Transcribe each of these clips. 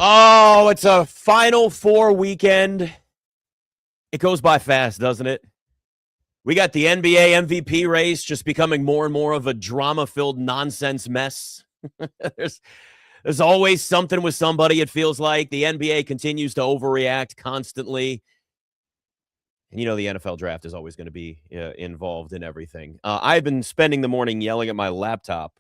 Oh, it's a Final Four weekend. It goes by fast, doesn't it? We got the NBA MVP race just becoming more and more of a drama-filled nonsense mess. there's there's always something with somebody, it feels like. The NBA continues to overreact constantly. And you know the NFL draft is always going to be involved in everything. I've been spending the morning yelling at my laptop.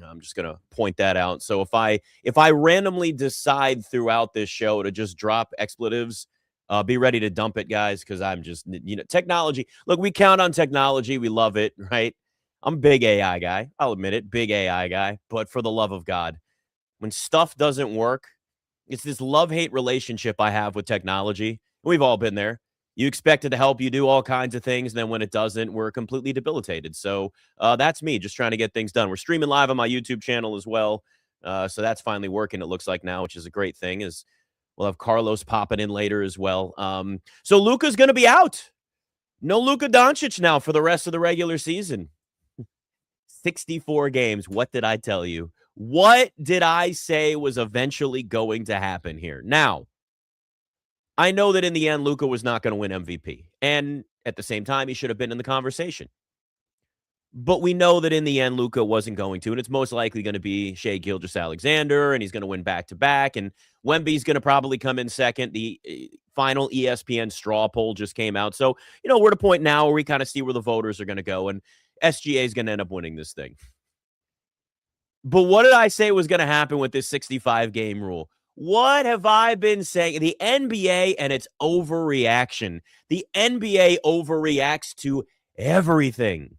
I'm just going to point that out. So if I randomly decide throughout this show to just drop expletives, be ready to dump it, guys, because I'm just technology. Look, we count on technology. We love it, right? I'm a big AI guy. I'll admit it, big AI guy. But for the love of God, when stuff doesn't work, it's this love-hate relationship I have with technology. We've all been there. You expect it to help you do all kinds of things, and then when it doesn't, we're completely debilitated. So that's me, just trying to get things done. We're streaming live on my YouTube channel as well, so that's finally working, it looks like now, which is a great thing. Is we'll have Carlos popping in later as well. So Luka's going to be out. No Luka Dončić now for the rest of the regular season. 64 games. What did I tell you? What did I say was eventually going to happen here? Now, I know that in the end, Luka was not going to win MVP. And at the same time, he should have been in the conversation. But we know that in the end, Luka wasn't going to. And it's most likely going to be Shai Gilgeous-Alexander, and he's going to win back-to-back. And Wemby's going to probably come in second. The final ESPN straw poll just came out. So, we're at a point now where we kind of see where the voters are going to go. And SGA is going to end up winning this thing. But what did I say was going to happen with this 65-game rule? What have I been saying? The NBA and its overreaction. The NBA overreacts to everything.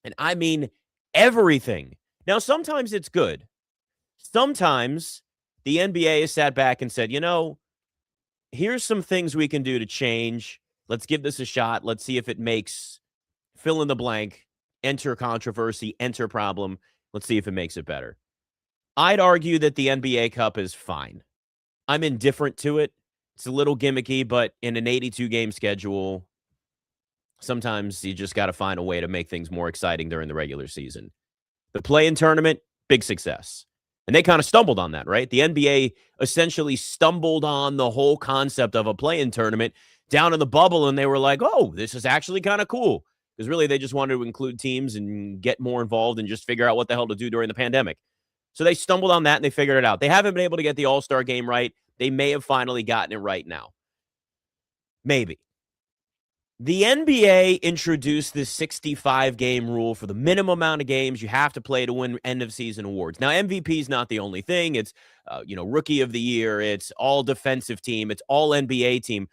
And I mean everything. Now, sometimes it's good. Sometimes the NBA has sat back and said, here's some things we can do to change. Let's give this a shot. Let's see if it makes fill in the blank, enter controversy, enter problem. Let's see if it makes it better. I'd argue that the NBA Cup is fine. I'm indifferent to it. It's a little gimmicky, but in an 82-game schedule, sometimes you just got to find a way to make things more exciting during the regular season. The play-in tournament, big success. And they kind of stumbled on that, right? The NBA essentially stumbled on the whole concept of a play-in tournament down in the bubble, and they were like, oh, this is actually kind of cool. Because really, they just wanted to include teams and get more involved and just figure out what the hell to do during the pandemic. So they stumbled on that, and they figured it out. They haven't been able to get the All-Star game right. They may have finally gotten it right now. Maybe. The NBA introduced this 65-game rule for the minimum amount of games you have to play to win end-of-season awards. Now, MVP is not the only thing. It's, Rookie of the Year. It's All-Defensive Team. It's All-NBA Team.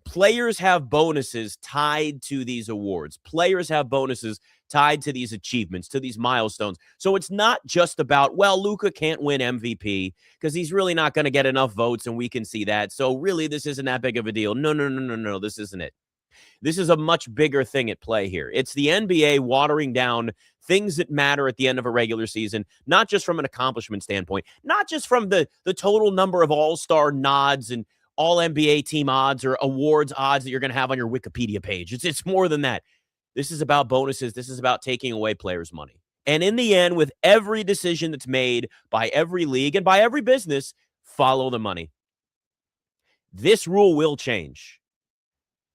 Players have bonuses tied to these awards. Players have bonuses tied to these achievements, to these milestones. So it's not just about, well, Luka can't win MVP because he's really not going to get enough votes, and we can see that. So really, this isn't that big of a deal. No, this isn't it. This is a much bigger thing at play here. It's the NBA watering down things that matter at the end of a regular season, not just from an accomplishment standpoint, not just from the total number of all-star nods and all NBA team odds or awards odds that you're going to have on your Wikipedia page. It's more than that. This is about bonuses. This is about taking away players' money. And in the end, with every decision that's made by every league and by every business, follow the money. This rule will change.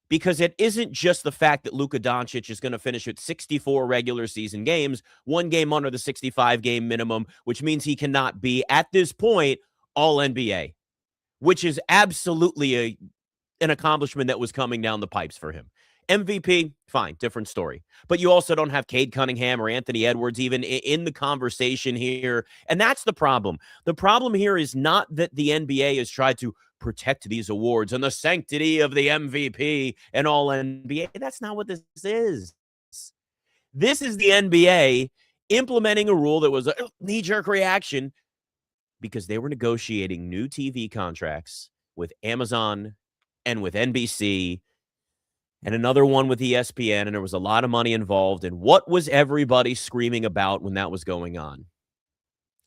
Because it isn't just the fact that Luka Dončić is going to finish with 64 regular season games, one game under the 65-game minimum, which means he cannot be, at this point, All-NBA, which is absolutely an accomplishment that was coming down the pipes for him. MVP, fine, different story. But you also don't have Cade Cunningham or Anthony Edwards even in the conversation here. And that's the problem. The problem here is not that the NBA has tried to protect these awards and the sanctity of the MVP and all NBA. That's not what this is. This is the NBA implementing a rule that was a knee-jerk reaction because they were negotiating new TV contracts with Amazon and with NBC and another one with ESPN, and there was a lot of money involved. And what was everybody screaming about when that was going on?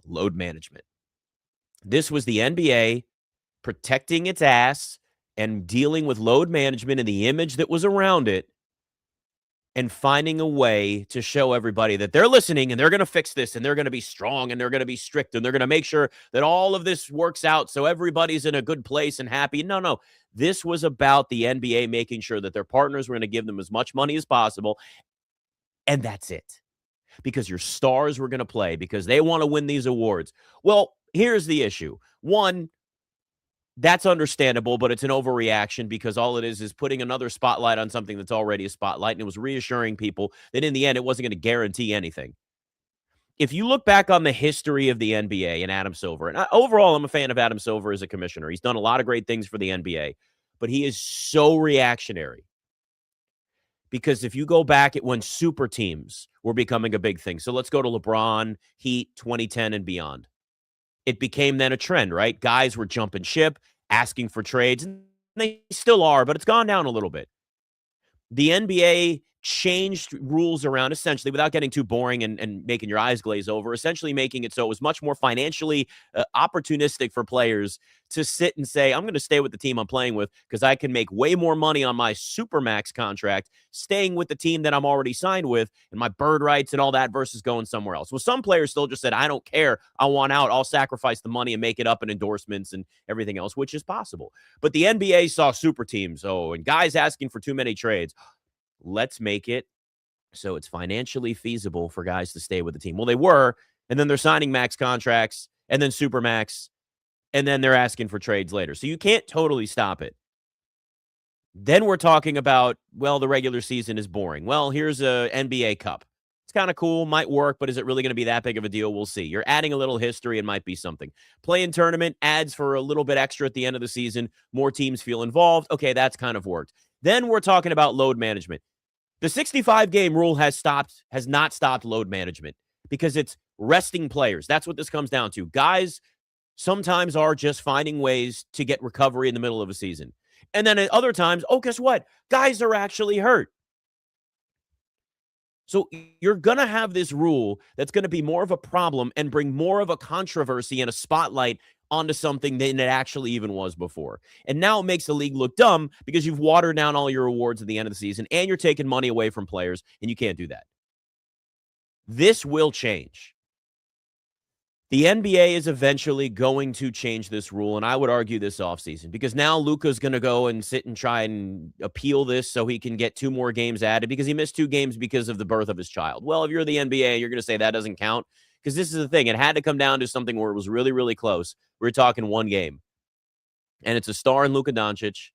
Load management. This was the NBA protecting its ass and dealing with load management and the image that was around it and finding a way to show everybody that they're listening and they're going to fix this and they're going to be strong and they're going to be strict and they're going to make sure that all of this works out so everybody's in a good place and happy. No. This was about the NBA making sure that their partners were going to give them as much money as possible, and that's it. Because your stars were going to play, because they want to win these awards. Well, here's the issue. One, that's understandable, but it's an overreaction because all it is putting another spotlight on something that's already a spotlight, and it was reassuring people that in the end, it wasn't going to guarantee anything. If you look back on the history of the NBA and Adam Silver, and overall, I'm a fan of Adam Silver as a commissioner. He's done a lot of great things for the NBA, but he is so reactionary. Because if you go back at when super teams were becoming a big thing, so let's go to LeBron, Heat, 2010 and beyond. It became then a trend, right? Guys were jumping ship, asking for trades, and they still are, but it's gone down a little bit. The NBA changed rules around, essentially, without getting too boring and making your eyes glaze over, essentially making it so it was much more financially opportunistic for players to sit and say, I'm going to stay with the team I'm playing with because I can make way more money on my Supermax contract staying with the team that I'm already signed with and my bird rights and all that versus going somewhere else. Well, some players still just said, I don't care. I want out. I'll sacrifice the money and make it up in endorsements and everything else, which is possible. But the NBA saw super teams, and guys asking for too many trades. Let's make it so it's financially feasible for guys to stay with the team. Well, they were, and then they're signing max contracts, and then super max, and then they're asking for trades later. So you can't totally stop it. Then we're talking about, well, the regular season is boring. Well, here's a NBA Cup. It's kind of cool, might work, but is it really going to be that big of a deal? We'll see. You're adding a little history and might be something. Play-in tournament adds for a little bit extra at the end of the season. More teams feel involved. Okay, that's kind of worked. Then we're talking about load management. The 65-game rule has not stopped load management because it's resting players. That's what this comes down to. Guys sometimes are just finding ways to get recovery in the middle of a season. And then at other times, guess what? Guys are actually hurt. So you're going to have this rule that's going to be more of a problem and bring more of a controversy and a spotlight onto something than it actually even was before. And now it makes the league look dumb because you've watered down all your awards at the end of the season and you're taking money away from players, and you can't do that. This will change. The NBA is eventually going to change this rule, and I would argue this offseason, because now Luka's going to go and sit and try and appeal this so he can get 2 more games added because he missed 2 games because of the birth of his child. Well, if you're the NBA, you're going to say that doesn't count, because this is the thing. It had to come down to something where it was really, really close. We're talking 1 game, and it's a star in Luka Dončić,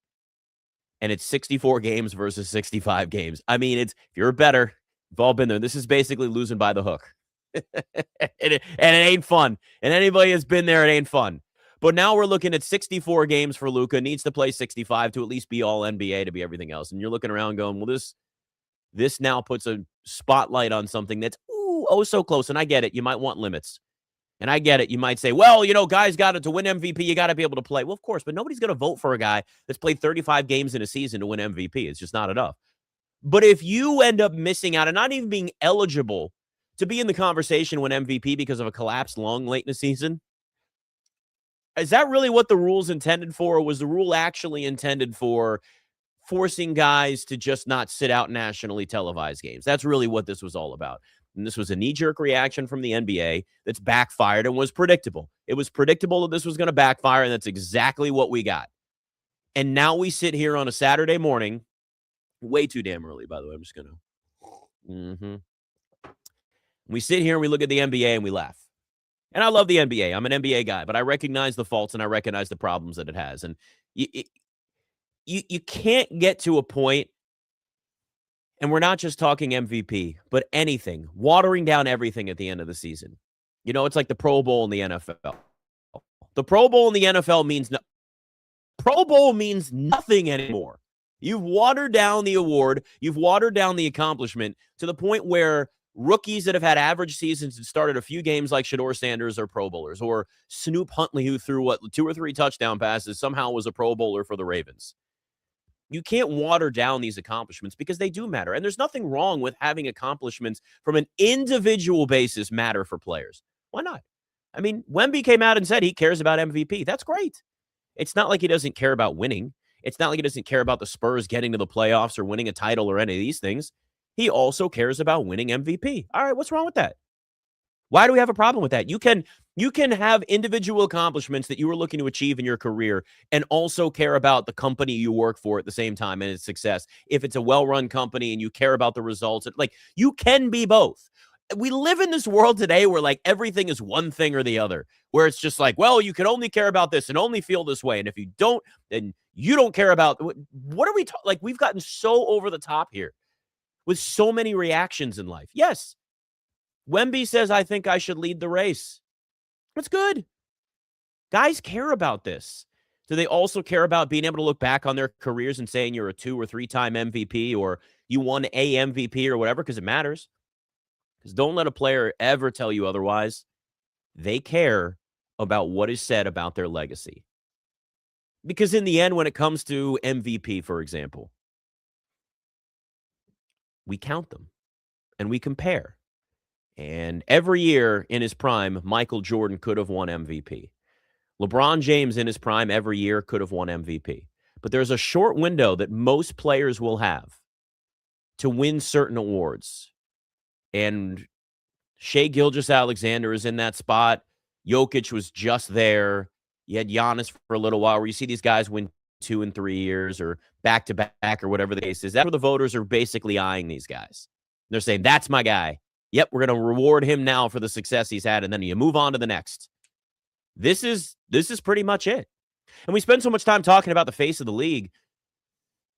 and it's 64 games versus 65 games. I mean, if you're better, we've all been there. This is basically losing by the hook. and it ain't fun. And anybody that's been there, it ain't fun. But now we're looking at 64 games for Luka. Needs to play 65 to at least be all NBA to be everything else. And you're looking around going, well, this now puts a spotlight on something that's so close. And I get it. You might want limits. And I get it. You might say, well, guys got it to win MVP. You got to be able to play. Well, of course, but nobody's going to vote for a guy that's played 35 games in a season to win MVP. It's just not enough. But if you end up missing out and not even being eligible to be in the conversation when MVP because of a collapsed lung late in the season, is that really what the rule's intended for? Or was the rule actually intended for forcing guys to just not sit out nationally televised games? That's really what this was all about. And this was a knee-jerk reaction from the NBA that's backfired and was predictable. It was predictable that this was going to backfire, and that's exactly what we got. And now we sit here on a Saturday morning, way too damn early, by the way. I'm just going to... We sit here and we look at the NBA and we laugh. And I love the NBA. I'm an NBA guy, but I recognize the faults and I recognize the problems that it has. And you can't get to a point, and we're not just talking MVP, but anything, watering down everything at the end of the season. It's like the Pro Bowl in the NFL. The Pro Bowl in the NFL Pro Bowl means nothing anymore. You've watered down the award. You've watered down the accomplishment to the point where rookies that have had average seasons and started a few games like Shedeur Sanders are Pro Bowlers, or Snoop Huntley, who threw 2 or 3 touchdown passes, somehow was a Pro Bowler for the Ravens. You can't water down these accomplishments because they do matter. And there's nothing wrong with having accomplishments from an individual basis matter for players. Why not? I mean, Wemby came out and said he cares about MVP. That's great. It's not like he doesn't care about winning. It's not like he doesn't care about the Spurs getting to the playoffs or winning a title or any of these things. he also cares about winning MVP. All right, what's wrong with that? Why do we have a problem with that? You can have individual accomplishments that you are looking to achieve in your career and also care about the company you work for at the same time and its success. If it's a well-run company and you care about the results, like, you can be both. We live in this world today where, like, everything is one thing or the other, where it's just like, well, you can only care about this and only feel this way. And if you don't, then you don't care about what are we talking? Like, we've gotten so over the top here with so many reactions in life. Yes, Wemby says, I think I should lead the race. That's good. Guys care about this. Do they also care about being able to look back on their careers and saying you're a 2 or 3-time MVP or you won a MVP or whatever? Because it matters. Because don't let a player ever tell you otherwise. They care about what is said about their legacy. Because in the end, when it comes to MVP, for example, we count them and we compare. And every year in his prime, Michael Jordan could have won MVP. LeBron James in his prime every year could have won MVP. But there's a short window that most players will have to win certain awards. And Shai Gilgeous-Alexander is in that spot. Jokic was just there. You had Giannis for a little while where you see these guys win 2 and 3 years or back-to-back or whatever the case is. That's where the voters are basically eyeing these guys. They're saying, that's my guy. Yep, we're going to reward him now for the success he's had, and then you move on to the next. This is pretty much it. And we spend so much time talking about the face of the league.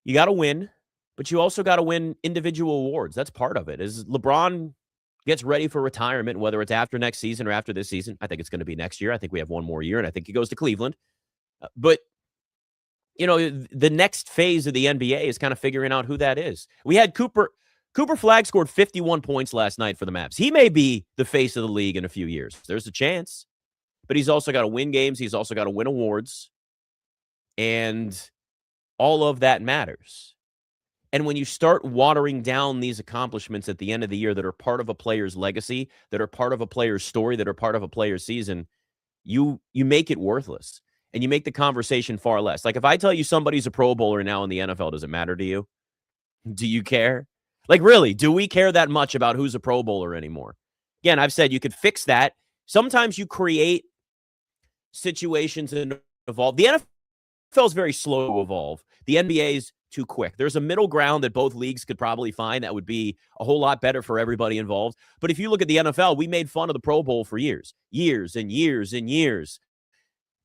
You got to win, but you also got to win individual awards. That's part of it. As LeBron gets ready for retirement, whether it's after next season or after this season, I think it's going to be next year. I think we have one more year, and I think he goes to Cleveland. But, you know, the next phase of the NBA is kind of figuring out who that is. We had Cooper Flagg scored 51 points last night for the Mavs. He may be the face of the league in a few years. There's a chance. But he's also got to win games. He's also got to win awards. And all of that matters. And when you start watering down these accomplishments at the end of the year that are part of a player's legacy, that are part of a player's story, that are part of a player's season, you make it worthless. And you make the conversation far less. Like, if I tell you somebody's a Pro Bowler now in the NFL, does it matter to you? Do you care? Like, really, do we care that much about who's a Pro Bowler anymore? Again, I've said you could fix that. Sometimes you create situations and evolve. The NFL is very slow to evolve. The NBA is too quick. There's a middle ground that both leagues could probably find that would be a whole lot better for everybody involved. But if you look at the NFL, we made fun of the Pro Bowl for years and years and years.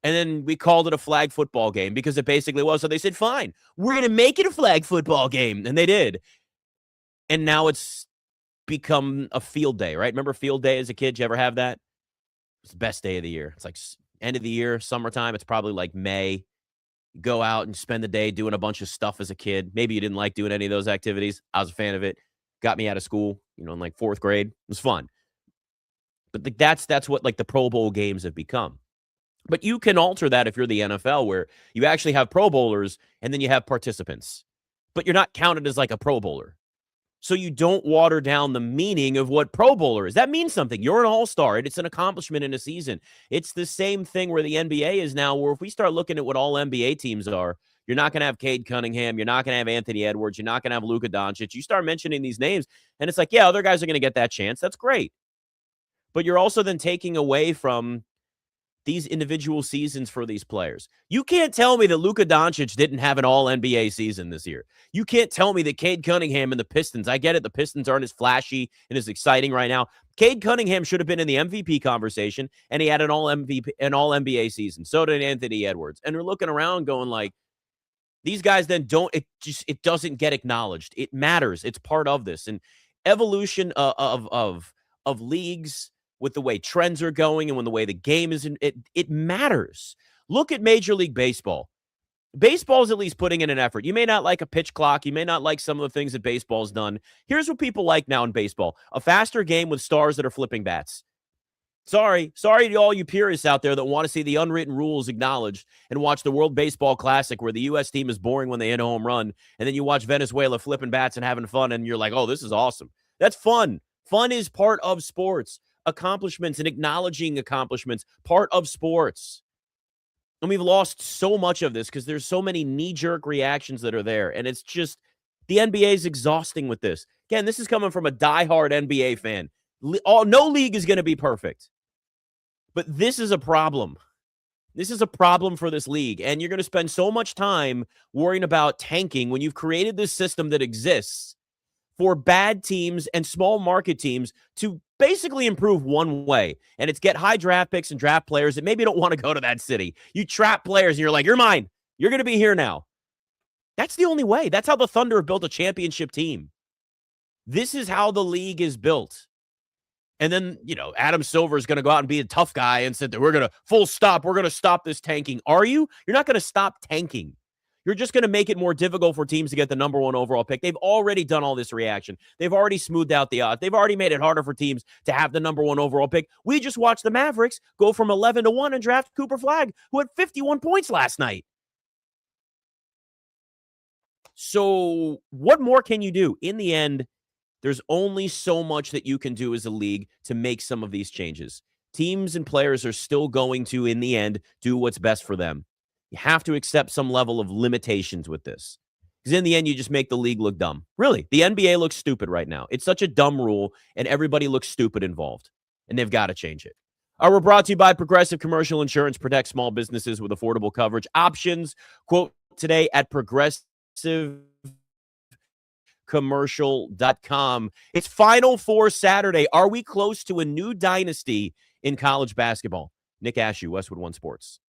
And then we called it a flag football game because it basically was. So they said, fine, we're going to make it a flag football game. And they did. And now it's become a field day, right? Remember field day as a kid? Did you ever have that? It's the best day of the year. It's like end of the year, summertime. It's probably like May. You go out and spend the day doing a bunch of stuff as a kid. Maybe you didn't like doing any of those activities. I was a fan of it. Got me out of school, in like 4th grade. It was fun. But that's what like the Pro Bowl games have become. But you can alter that if you're the NFL, where you actually have Pro Bowlers and then you have participants. But you're not counted as like a Pro Bowler. So you don't water down the meaning of what Pro Bowler is. That means something. You're an all-star. It's an accomplishment in a season. It's the same thing where the NBA is now, where if we start looking at what all NBA teams are, you're not going to have Cade Cunningham. You're not going to have Anthony Edwards. You're not going to have Luka Dončić. You start mentioning these names, and it's like, yeah, other guys are going to get that chance. That's great. But you're also then taking away from these individual seasons for these players. You can't tell me that Luka Dončić didn't have an all-NBA season this year. You can't tell me that Cade Cunningham and the Pistons, I get it, the Pistons aren't as flashy and as exciting right now. Cade Cunningham should have been in the MVP conversation, and he had an all-NBA season. So did Anthony Edwards. And we're looking around going like, these guys then it doesn't get acknowledged. It matters. It's part of this. And evolution of leagues, with the way trends are going and when the way the game is, it matters. Look at Major League Baseball. Baseball is at least putting in an effort. You may not like a pitch clock. You may not like some of the things that baseball's done. Here's what people like now in baseball: a faster game with stars that are flipping bats. Sorry to all you purists out there that want to see the unwritten rules acknowledged and watch the World Baseball Classic where the U.S. team is boring when they hit a home run, and then you watch Venezuela flipping bats and having fun, and you're like, oh, this is awesome. That's fun. Fun is part of sports. Accomplishments and acknowledging accomplishments, part of sports. And we've lost so much of this because there's so many knee-jerk reactions that are there. And it's just, the NBA is exhausting with this. Again, this is coming from a diehard NBA fan. No league is going to be perfect. But this is a problem. This is a problem for this league. And you're going to spend so much time worrying about tanking when you've created this system that exists for bad teams and small market teams to basically improve one way. And it's get high draft picks and draft players that maybe don't want to go to that city. You trap players and you're like, you're mine. You're going to be here now. That's the only way. That's how the Thunder have built a championship team. This is how the league is built. And then, Adam Silver is going to go out and be a tough guy and said that we're going to we're going to stop this tanking. Are you? You're not going to stop tanking. You're just going to make it more difficult for teams to get the number 1 overall pick. They've already done all this reaction. They've already smoothed out the odds. They've already made it harder for teams to have the number 1 overall pick. We just watched the Mavericks go from 11-1 and draft Cooper Flagg, who had 51 points last night. So what more can you do? In the end, there's only so much that you can do as a league to make some of these changes. Teams and players are still going to, in the end, do what's best for them. You have to accept some level of limitations with this. Because in the end, you just make the league look dumb. Really, the NBA looks stupid right now. It's such a dumb rule, and everybody looks stupid involved. And they've got to change it. We're brought to you by Progressive Commercial Insurance. Protect small businesses with affordable coverage options. Quote today at progressivecommercial.com. It's Final Four Saturday. Are we close to a new dynasty in college basketball? Nick Ashew, Westwood One Sports.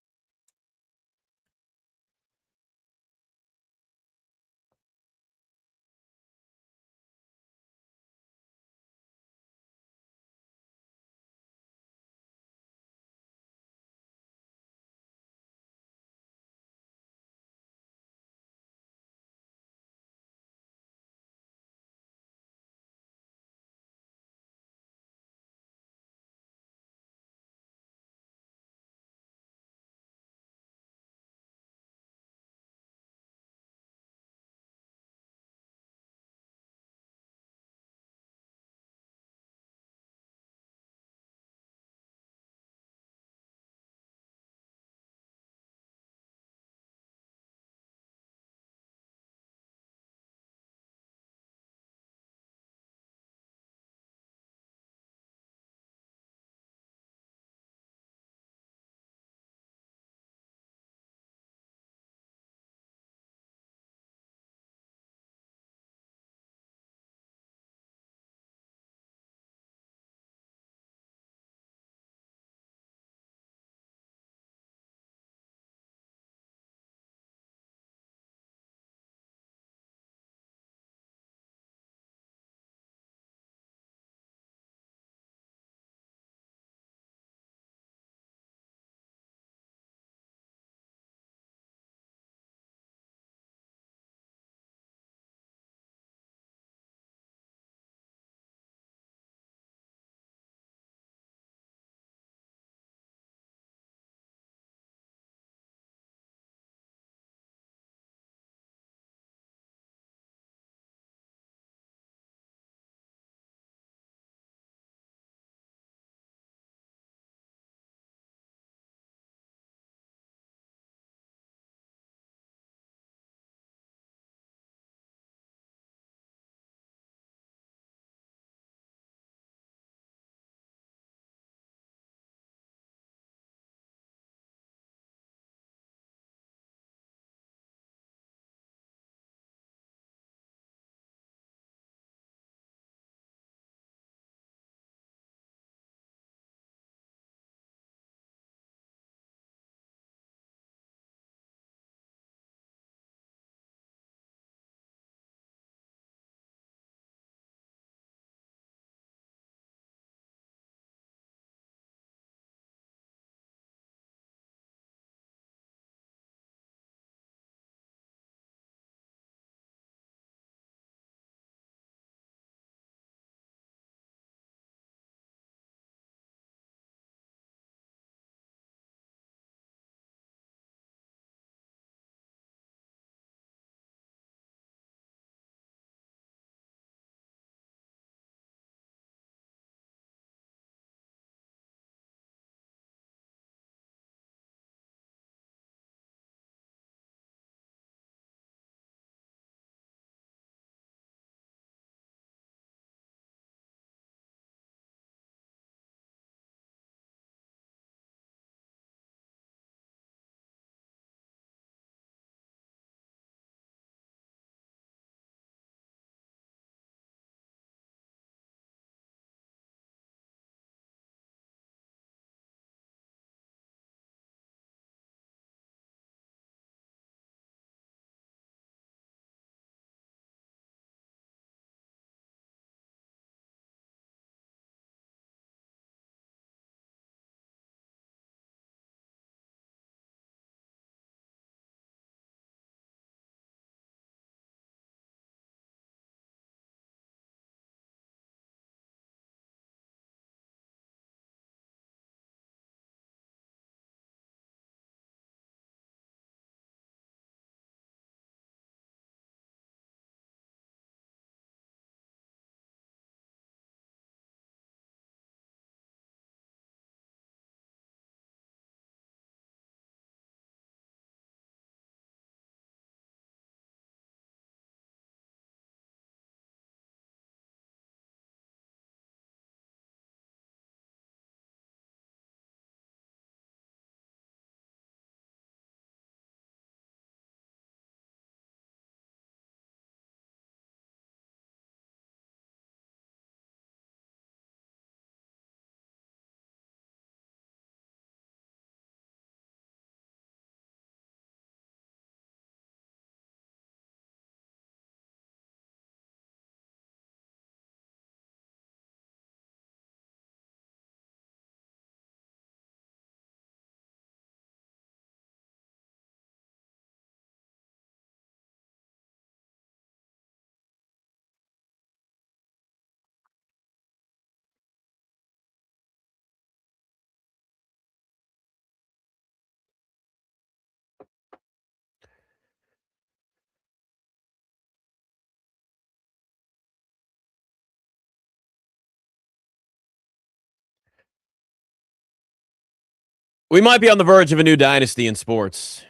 We might be on the verge of a new dynasty in sports,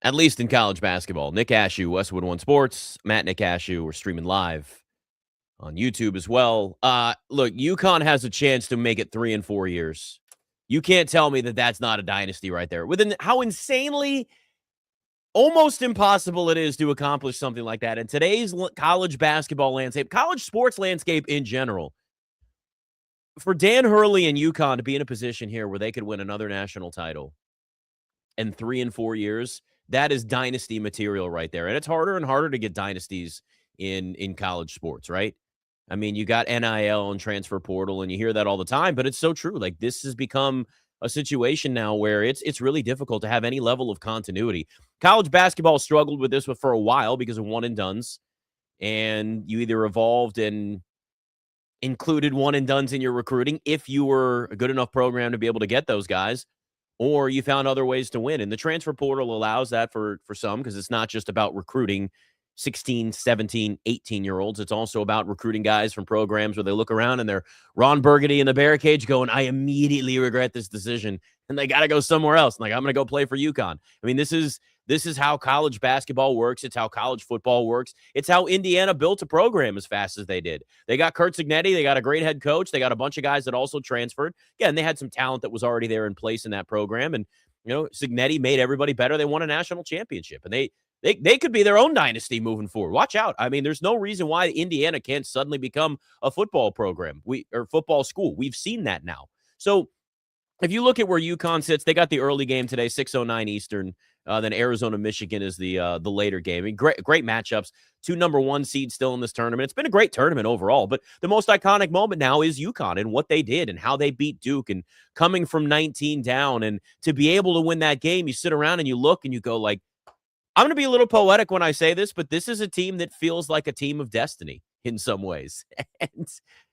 at least in college basketball. Nick Ashew, Westwood One Sports. Matt Nick Ashew, we're streaming live on YouTube as well. Look, UConn has a chance to make it 3 and 4 years. You can't tell me that that's not a dynasty right there. Within how insanely, almost impossible it is to accomplish something like that in today's college basketball landscape, college sports landscape in general. For Dan Hurley and UConn to be in a position here where they could win another national title in 3 and 4 years, that is dynasty material right there. And it's harder and harder to get dynasties in college sports, right? I mean, you got NIL and transfer portal, and you hear that all the time, but it's so true. Like, this has become a situation now where it's really difficult to have any level of continuity. College basketball struggled with this for a while because of one and dones, and you either evolved and included one and dones in your recruiting if you were a good enough program to be able to get those guys, or you found other ways to win. And the transfer portal allows that for some, because it's not just about recruiting 16, 17, 18-year-olds. It's also about recruiting guys from programs where they look around and they're Ron Burgundy in the bear cage going, I immediately regret this decision, and they got to go somewhere else. Like, I'm going to go play for UConn. I mean, this is how college basketball works. It's how college football works. It's how Indiana built a program as fast as they did. They got Kurt Cignetti. They got a great head coach. They got a bunch of guys that also transferred. Yeah, and they had some talent that was already there in place in that program. And, Cignetti made everybody better. They won a national championship, and they could be their own dynasty moving forward. Watch out. I mean, there's no reason why Indiana can't suddenly become a football program or football school. We've seen that now. So if you look at where UConn sits, they got the early game today, 6:09 Eastern. Then Arizona, Michigan is the later game. I mean, great matchups. 2 number 1 seeds still in this tournament. It's been a great tournament overall, but the most iconic moment now is UConn and what they did and how they beat Duke and coming from 19 down. And to be able to win that game, you sit around and you look and you go like, I'm going to be a little poetic when I say this, but this is a team that feels like a team of destiny in some ways. And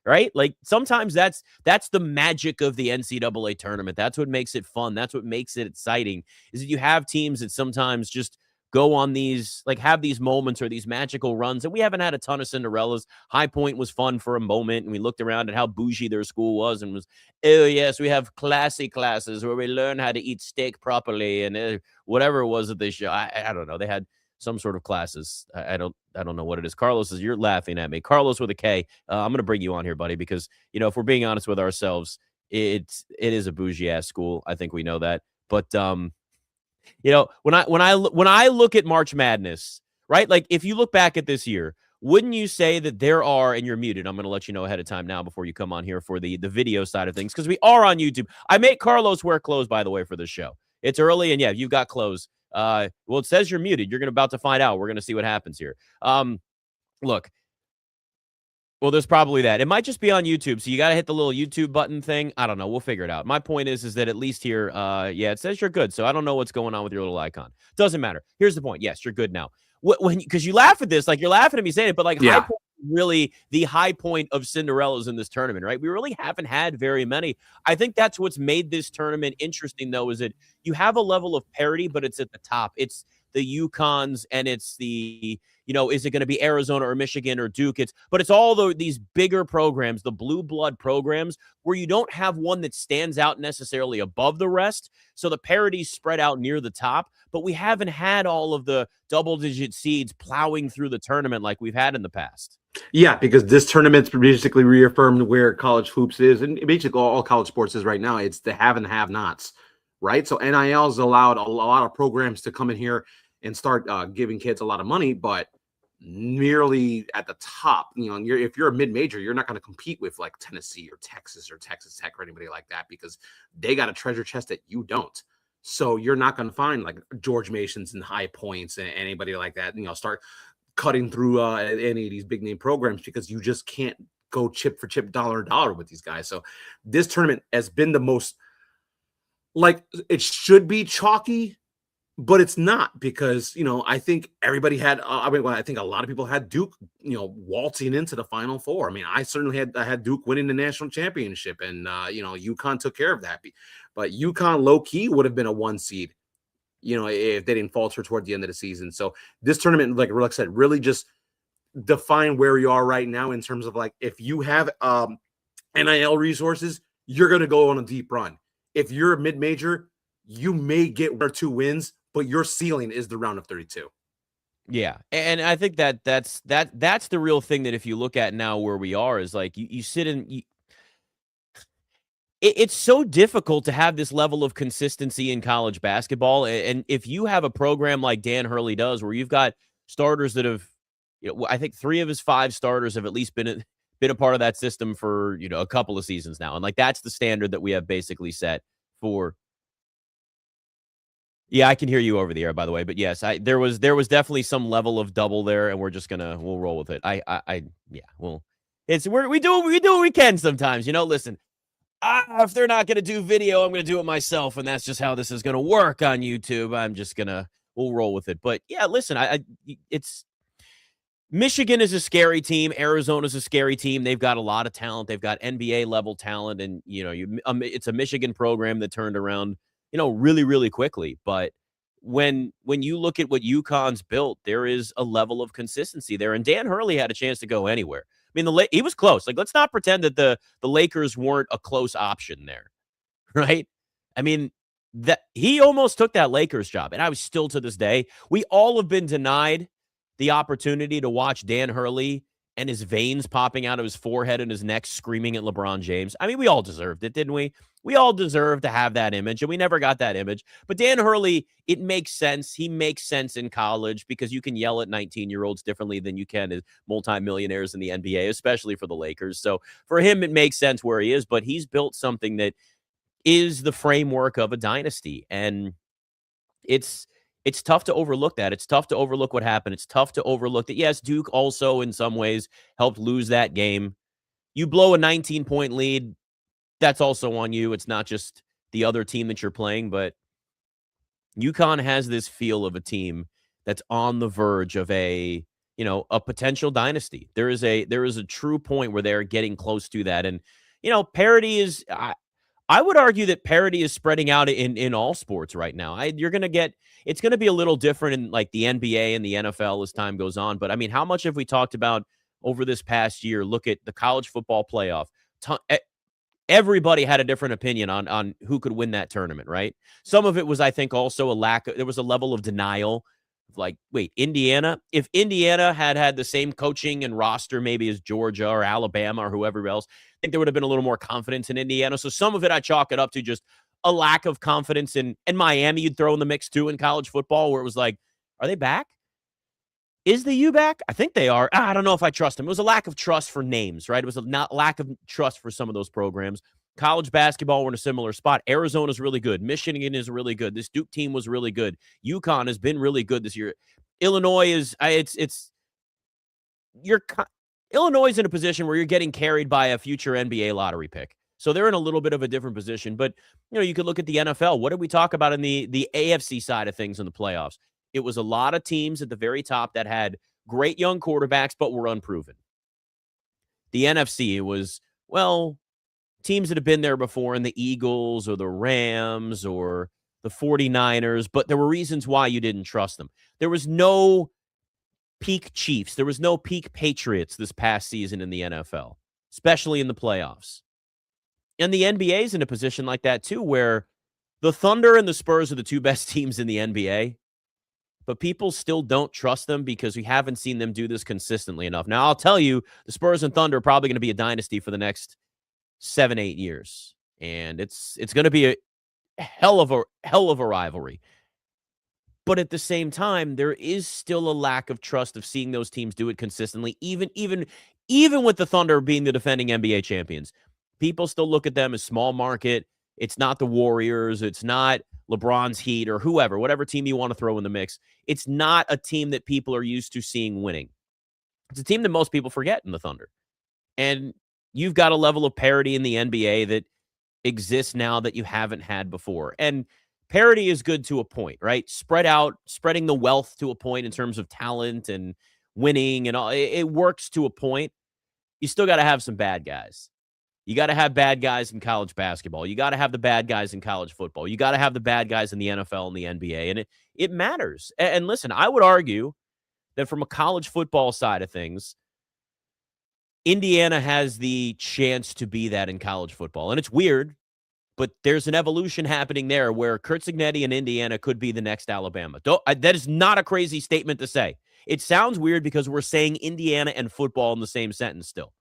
right? Like, sometimes that's the magic of the NCAA tournament. That's what makes it fun. That's what makes it exciting, is that you have teams that sometimes just go on these, like, have these moments or these magical runs. And we haven't had a ton of Cinderellas. High Point was fun for a moment, and we looked around at how bougie their school was and was, oh, yes, we have classy classes where we learn how to eat steak properly and whatever it was that they show. I don't know. They had some sort of classes. I don't know what it is. Carlos, you're laughing at me. Carlos with a K. I'm going to bring you on here, buddy, because, if we're being honest with ourselves, it is a bougie ass school. I think we know that. But, when I look at March Madness, right? Like, if you look back at this year, wouldn't you say that there are, and you're muted, I'm going to let you know ahead of time now before you come on here for the video side of things, because we are on YouTube. I make Carlos wear clothes, by the way, for this show. It's early, and yeah, you've got clothes. Well, it says you're muted. You're about to find out. We're going to see what happens here. Look. Well, there's probably that. It might just be on YouTube, so you got to hit the little YouTube button thing. I don't know. We'll figure it out. My point is that at least here, yeah, it says you're good, so I don't know what's going on with your little icon. Doesn't matter. Here's the point. Yes, you're good now. Because you laugh at this, like, you're laughing at me saying it, but, like, yeah. High point, really the high point of Cinderellas in this tournament, right? We really haven't had very many. I think that's what's made this tournament interesting, though, is that you have a level of parity, but it's at the top. It's the UConns, and it's the, is it going to be Arizona or Michigan or Duke? But it's all these bigger programs, the blue blood programs, where you don't have one that stands out necessarily above the rest. So the parity's spread out near the top, but we haven't had all of the double-digit seeds plowing through the tournament like we've had in the past. Yeah, because this tournament's basically reaffirmed where college hoops is, and basically all college sports is right now. It's the have and have-nots, right? So NIL's allowed a lot of programs to come in here and start giving kids a lot of money, but merely at the top. If you're a mid-major, you're not going to compete with like Tennessee or Texas Tech or anybody like that, because they got a treasure chest that you don't. So you're not going to find like George Masons and High Points and anybody like that, start cutting through any of these big name programs, because you just can't go chip for chip, dollar to dollar with these guys. So this tournament has been the most, like, it should be chalky, but it's not, because, I think everybody had, I think a lot of people had Duke, waltzing into the Final Four. I mean, I certainly had Duke winning the national championship, and, UConn took care of that. But UConn low key would have been a 1 seed, if they didn't falter toward the end of the season. So this tournament, like I said, really just define where you are right now in terms of, like, if you have NIL resources, you're going to go on a deep run. if you're a mid-major, you may get 1 or 2 wins, but your ceiling is the round of 32. Yeah, and I think that's the real thing that if you look at now where we are is like you sit in. It's so difficult to have this level of consistency in college basketball, and if you have a program like Dan Hurley does, where you've got starters that have, I think 3 of his 5 starters have at least been a part of that system for a couple of seasons now, and like that's the standard that we have basically set for. Yeah, I can hear you over the air, by the way. But yes, there was definitely some level of double there, and we'll roll with it. Yeah, we do what we can sometimes. Listen, if they're not gonna do video, I'm gonna do it myself, and that's just how this is gonna work on YouTube. We'll roll with it. But yeah, listen, it's Michigan is a scary team. Arizona's a scary team. They've got a lot of talent. They've got NBA level talent, and it's a Michigan program that turned around really, really quickly. But when you look at what UConn's built, there is a level of consistency there. And Dan Hurley had a chance to go anywhere. I mean, he was close. Like, let's not pretend that the Lakers weren't a close option there, right? I mean, that he almost took that Lakers job. And I was still to this day, we all have been denied the opportunity to watch Dan Hurley and his veins popping out of his forehead and his neck screaming at LeBron James. I mean, we all deserved it, didn't we? We all deserved to have that image, and we never got that image. But Dan Hurley, it makes sense. He makes sense in college because you can yell at 19-year-olds differently than you can as multimillionaires in the NBA, especially for the Lakers. So for him, it makes sense where he is, but he's built something that is the framework of a dynasty, and it's tough to overlook that. It's tough to overlook what happened. It's tough to overlook that, yes, Duke also in some ways helped lose that game. You blow a 19-point lead, that's also on you. It's not just the other team that you're playing, but UConn has this feel of a team that's on the verge of a potential dynasty. There is a true point where they're getting close to that. And, parity is, I would argue that parity is spreading out in all sports right now. It's going to be a little different in like the NBA and the NFL as time goes on. But I mean, how much have we talked about over this past year? Look at the college football playoff. Everybody had a different opinion on who could win that tournament, right? Some of it was, I think, also there was a level of denial. Like, wait, Indiana? If Indiana had the same coaching and roster maybe as Georgia or Alabama or whoever else, I think there would have been a little more confidence in Indiana. So some of it I chalk it up to just a lack of confidence in Miami. You'd throw in the mix too in college football, where it was like, are they back? Is the U back? I think they are. I don't know if I trust them. It was a lack of trust for names, right? It was a lack of trust for some of those programs. College basketball, we're in a similar spot. Arizona's really good. Michigan is really good. This Duke team was really good. UConn has been really good this year. Illinois is Illinois is in a position where you're getting carried by a future NBA lottery pick. So they're in a little bit of a different position. But, you could look at the NFL. What did we talk about in the AFC side of things in the playoffs? It was a lot of teams at the very top that had great young quarterbacks but were unproven. The NFC, it was, teams that have been there before in the Eagles or the Rams or the 49ers, but there were reasons why you didn't trust them. There was no peak Chiefs. There was no peak Patriots this past season in the NFL, especially in the playoffs. And the NBA is in a position like that too, where the Thunder and the Spurs are the 2 best teams in the NBA, but people still don't trust them because we haven't seen them do this consistently enough. Now, I'll tell you, the Spurs and Thunder are probably going to be a dynasty for the next 7-8 years, and it's going to be a hell of a rivalry. But at the same time, there is still a lack of trust of seeing those teams do it consistently, even with the Thunder being the defending NBA champions. People still look at them as small market. It's not the Warriors. It's not LeBron's Heat or whatever team you want to throw in the mix. It's not a team that people are used to seeing winning. It's a team that most people forget in the Thunder. And you've got a level of parity in the NBA that exists now that you haven't had before. And parity is good to a point, right? Spreading the wealth to a point in terms of talent and winning and all. It works to a point. You still got to have some bad guys. You got to have bad guys in college basketball. You got to have the bad guys in college football. You got to have the bad guys in the NFL and the NBA. And it matters. And listen, I would argue that from a college football side of things, Indiana has the chance to be that in college football. And it's weird But there's an evolution happening there where Curt Cignetti and Indiana could be the next Alabama. That is not a crazy statement to say. It sounds weird because we're saying Indiana and football in the same sentence still.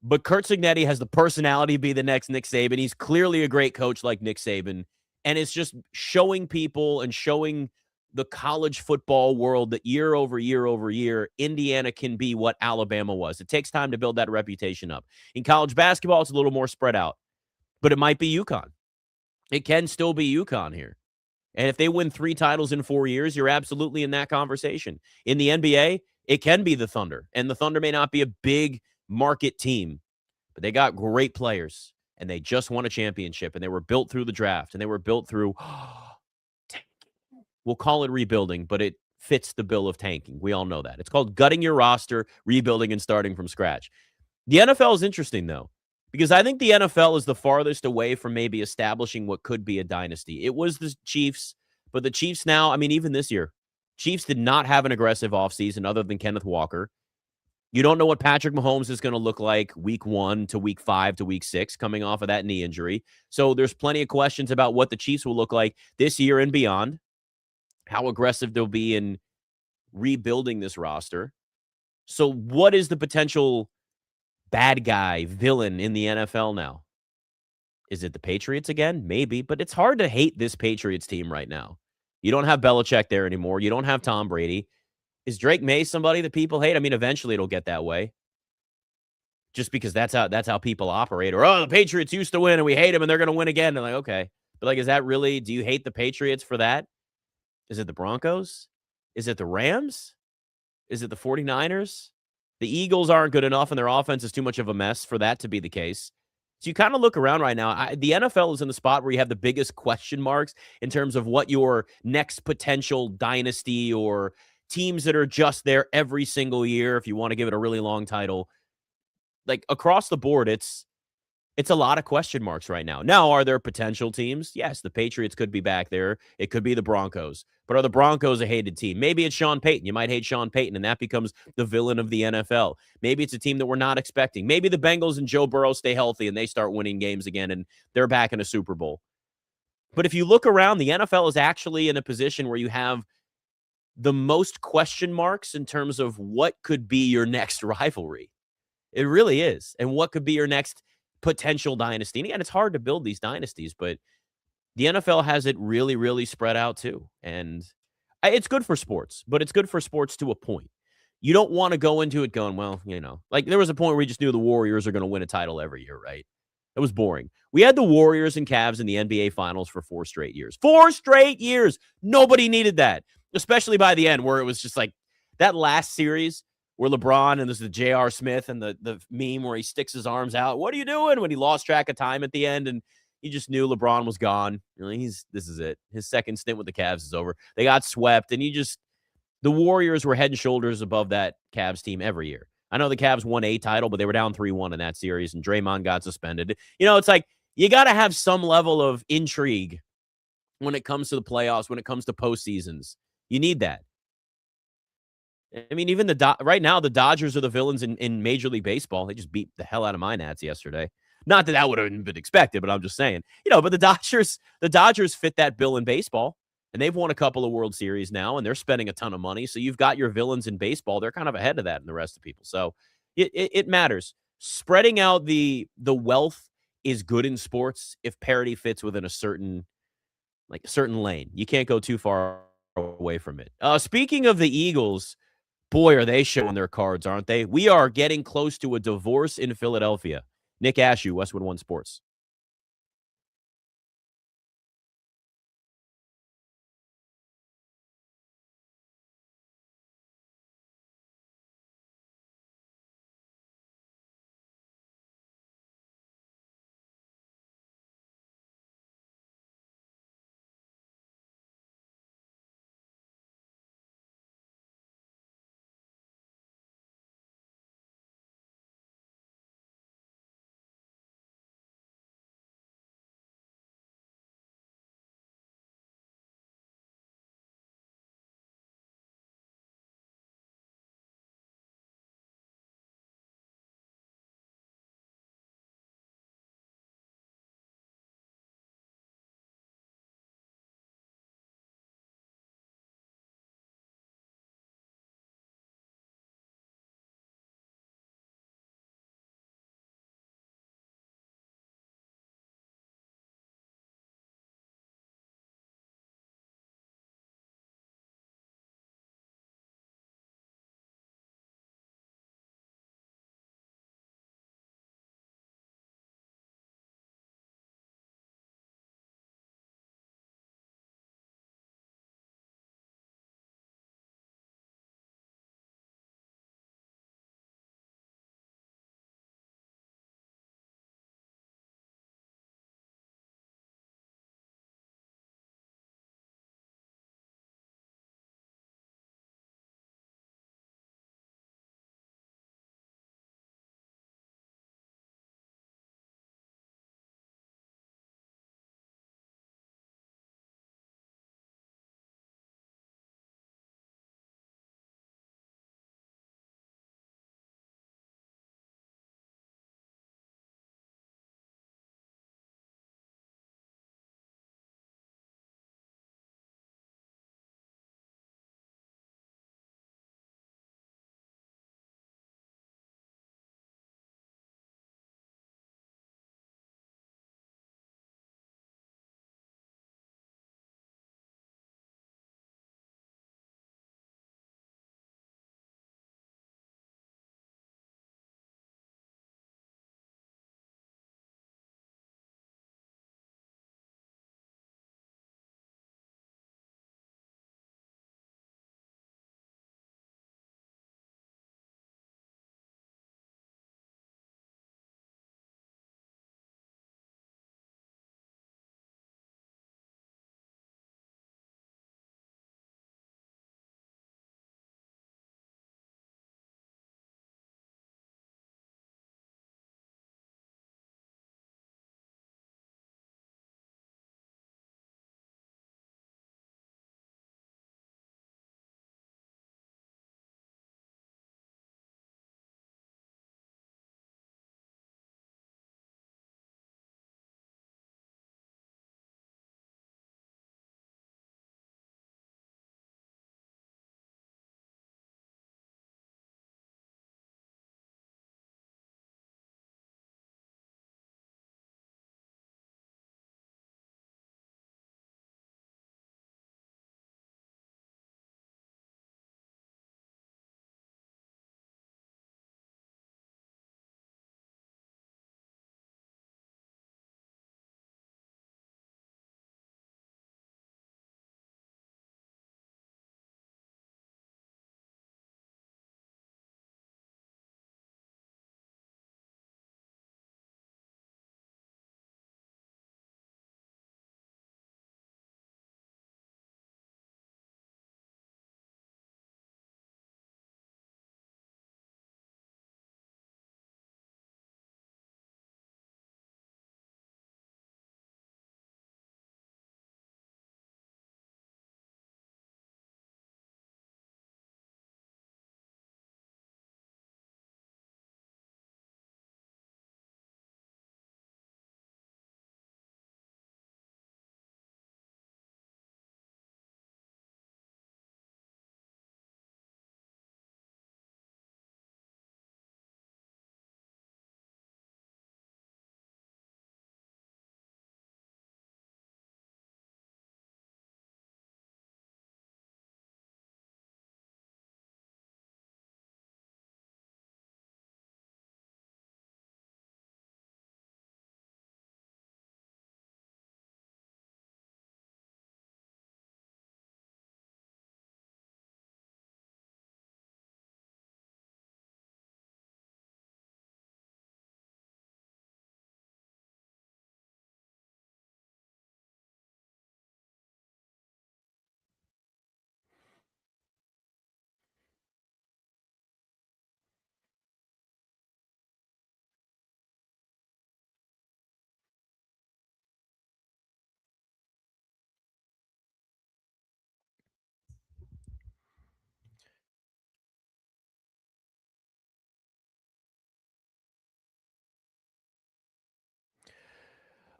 But Curt Cignetti has the personality to be the next Nick Saban. He's clearly a great coach like Nick Saban. And it's just showing people and showing the college football world that year over year over year, Indiana can be what Alabama was. It takes time to build that reputation up. In college basketball, it's a little more spread out. But it might be UConn. It can still be UConn here. And if they win 3 titles in 4 years, you're absolutely in that conversation. In the NBA, it can be the Thunder. And the Thunder may not be a big market team, but they got great players. And they just won a championship. And they were built through the draft. And they were built through, we'll call it rebuilding, but it fits the bill of tanking. We all know that. It's called gutting your roster, rebuilding, and starting from scratch. The NFL is interesting, though. Because I think the NFL is the farthest away from maybe establishing what could be a dynasty. It was the Chiefs, but the Chiefs now, I mean, even this year, Chiefs did not have an aggressive offseason other than Kenneth Walker. You don't know what Patrick Mahomes is going to look like week 1 to week 5 to week 6 coming off of that knee injury. So there's plenty of questions about what the Chiefs will look like this year and beyond, how aggressive they'll be in rebuilding this roster. So what is the potential bad guy, villain in the NFL now? Is it the Patriots again? Maybe, but it's hard to hate this Patriots team right now. You don't have Belichick there anymore. You don't have Tom Brady. Is Drake May somebody that people hate? I mean, eventually it'll get that way. Just because that's how people operate. Or, the Patriots used to win and we hate them and they're going to win again. And like, okay. But like, is that really, do you hate the Patriots for that? Is it the Broncos? Is it the Rams? Is it the 49ers? The Eagles aren't good enough, and their offense is too much of a mess for that to be the case. So you kind of look around right now. The NFL is in the spot where you have the biggest question marks in terms of what your next potential dynasty or teams that are just there every single year, if you want to give it a really long title. Like across the board, it's a lot of question marks right now. Now, are there potential teams? Yes, the Patriots could be back there. It could be the Broncos. But are the Broncos a hated team? Maybe it's Sean Payton. You might hate Sean Payton, and that becomes the villain of the NFL. Maybe it's a team that we're not expecting. Maybe the Bengals and Joe Burrow stay healthy and they start winning games again, and they're back in a Super Bowl. But if you look around, the NFL is actually in a position where you have the most question marks in terms of what could be your next rivalry. It really is. And what could be your next potential dynasty. And again, it's hard to build these dynasties, but the NFL has it really, really spread out too. And it's good for sports, but it's good for sports to a point. You don't want to go into it going, well, like there was a point where we just knew the Warriors are going to win a title every year, right? It was boring. We had the Warriors and Cavs in the NBA Finals for 4 straight years. 4 straight years. Nobody needed that, especially by the end where it was just like that last series where LeBron, and there's the J.R. Smith and the meme where he sticks his arms out. What are you doing? When he lost track of time at the end, and you just knew LeBron was gone. Really, this is it. His second stint with the Cavs is over. They got swept, and the Warriors were head and shoulders above that Cavs team every year. I know the Cavs won a title, but they were down 3-1 in that series, and Draymond got suspended. It's like you got to have some level of intrigue when it comes to the playoffs, when it comes to postseasons. You need that. I mean, even right now, the Dodgers are the villains in Major League Baseball. They just beat the hell out of my Nats yesterday. Not that would have been expected, but I'm just saying, but the Dodgers fit that bill in baseball, and they've won a couple of World Series now, and they're spending a ton of money. So you've got your villains in baseball. They're kind of ahead of that and the rest of people. So it matters. Spreading out the wealth is good in sports if parity fits within a certain lane. You can't go too far away from it. Speaking of the Eagles, boy, are they showing their cards, aren't they? We are getting close to a divorce in Philadelphia. Nick Ashew, Westwood One Sports.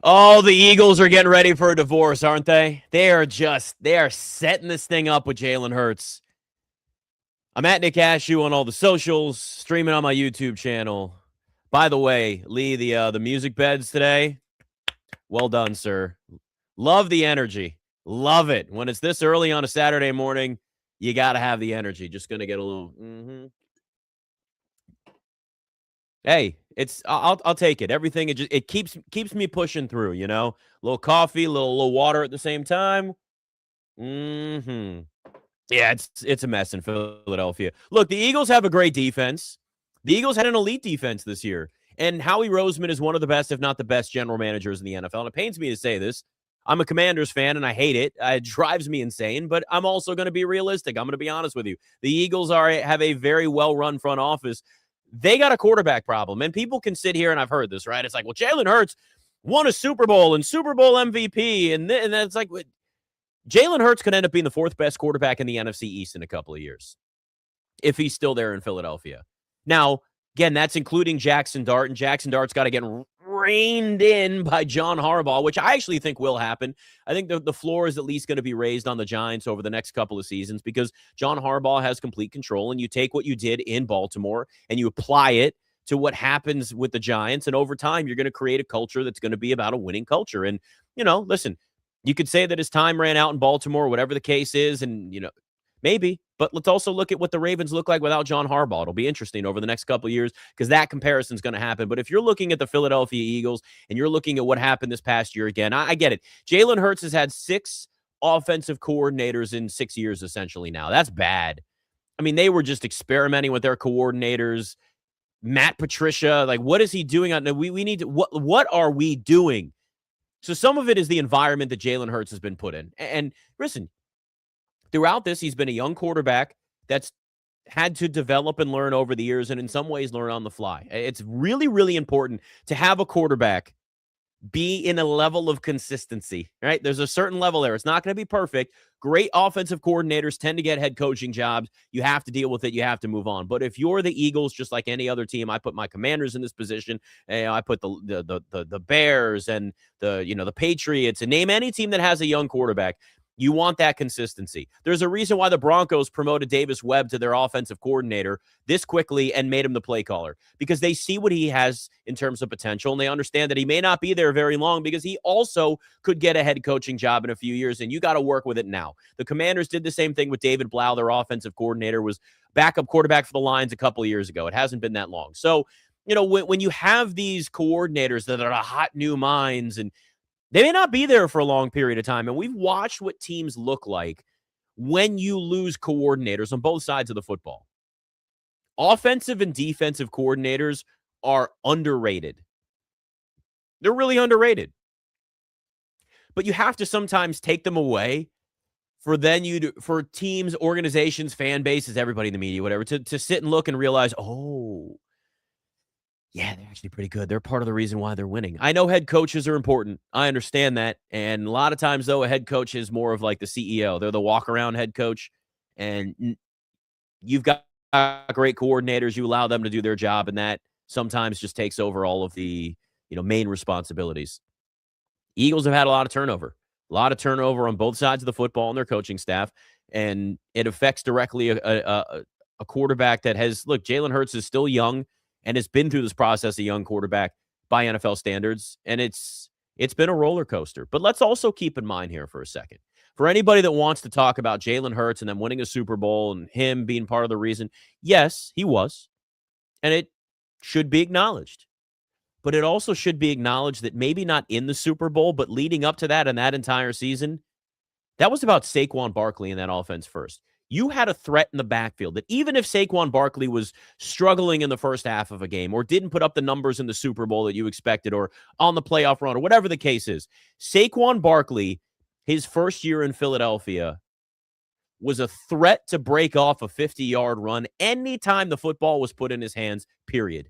Oh, the Eagles are getting ready for a divorce, aren't they? They are setting this thing up with Jalen Hurts. I'm at Nick Ashew on all the socials, streaming on my YouTube channel. By the way, Lee, the music beds today, well done, sir. Love the energy. Love it. When it's this early on a Saturday morning, you got to have the energy. Just going to get a little Hey, I'll take it. Everything it keeps me pushing through, you know? A little coffee, a little water at the same time. Yeah, it's a mess in Philadelphia. Look, the Eagles have a great defense. The Eagles had an elite defense this year. And Howie Roseman is one of the best, if not the best, general managers in the NFL. And it pains me to say this. I'm a Commanders fan, and I hate it. It drives me insane, but I'm also going to be realistic. I'm going to be honest with you. The Eagles have a very well-run front office. They got a quarterback problem, and people can sit here, and I've heard this, right? It's like, well, Jalen Hurts won a Super Bowl and Super Bowl MVP, and it's like Jalen Hurts could end up being the fourth best quarterback in the NFC East in a couple of years if he's still there in Philadelphia. Now, again, that's including Jackson Dart, and Jackson Dart's got to get reined in by John Harbaugh, which I actually think will happen. I think the floor is at least going to be raised on the Giants over the next couple of seasons because John Harbaugh has complete control, and you take what you did in Baltimore and you apply it to what happens with the Giants, and over time, you're going to create a culture that's going to be about a winning culture. And, listen, you could say that his time ran out in Baltimore, whatever the case is, and, maybe, but let's also look at what the Ravens look like without John Harbaugh. It'll be interesting over the next couple of years because that comparison is going to happen. But if you're looking at the Philadelphia Eagles and you're looking at what happened this past year again, I get it. Jalen Hurts has had 6 offensive coordinators in 6 years essentially now. That's bad. I mean, they were just experimenting with their coordinators. Matt Patricia, like, what is he doing? We need to, what are we doing? So some of it is the environment that Jalen Hurts has been put in. And listen, throughout this, he's been a young quarterback that's had to develop and learn over the years, and in some ways learn on the fly. It's really, really important to have a quarterback be in a level of consistency, right? There's a certain level there. It's not going to be perfect. Great offensive coordinators tend to get head coaching jobs. You have to deal with it. You have to move on. But if you're the Eagles, just like any other team, I put my Commanders in this position. I put the Bears and the Patriots, and name any team that has a young quarterback. You want that consistency. There's a reason why the Broncos promoted Davis Webb to their offensive coordinator this quickly and made him the play caller because they see what he has in terms of potential, and they understand that he may not be there very long because he also could get a head coaching job in a few years, and you got to work with it now. The Commanders did the same thing with David Blau. Their offensive coordinator was backup quarterback for the Lions a couple of years ago. It hasn't been that long. So, when you have these coordinators that are hot new minds, and they may not be there for a long period of time. And we've watched what teams look like when you lose coordinators on both sides of the football. Offensive and defensive coordinators are underrated. They're really underrated. But you have to sometimes take them away for teams, organizations, fan bases, everybody in the media, whatever, to sit and look and realize, oh, yeah, they're actually pretty good. They're part of the reason why they're winning. I know head coaches are important. I understand that. And a lot of times, though, a head coach is more of like the CEO. They're the walk-around head coach. And you've got great coordinators. You allow them to do their job, and that sometimes just takes over all of the main responsibilities. Eagles have had a lot of turnover. A lot of turnover on both sides of the football and their coaching staff. And it affects directly a quarterback that has – look, Jalen Hurts is still young and has been through this process, a young quarterback by NFL standards, and it's been a roller coaster. But let's also keep in mind here for a second, for anybody that wants to talk about Jalen Hurts and them winning a Super Bowl and him being part of the reason, yes, he was, and it should be acknowledged. But it also should be acknowledged that maybe not in the Super Bowl, but leading up to that and that entire season, that was about Saquon Barkley in that offense first. You had a threat in the backfield that even if Saquon Barkley was struggling in the first half of a game or didn't put up the numbers in the Super Bowl that you expected or on the playoff run or whatever the case is, Saquon Barkley, his first year in Philadelphia, was a threat to break off a 50-yard run anytime the football was put in his hands, period.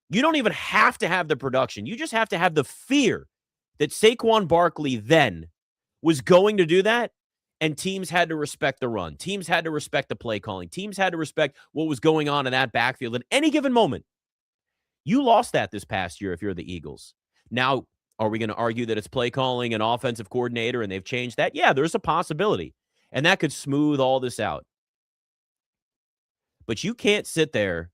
You don't even have to have the production. You just have to have the fear that Saquon Barkley then was going to do that. And teams had to respect the run. Teams had to respect the play calling. Teams had to respect what was going on in that backfield at any given moment. You lost that this past year if you're the Eagles. Now, Are we going to argue that it's play calling and offensive coordinator and they've changed that? Yeah, there's a possibility. And that could smooth all this out. But you can't sit there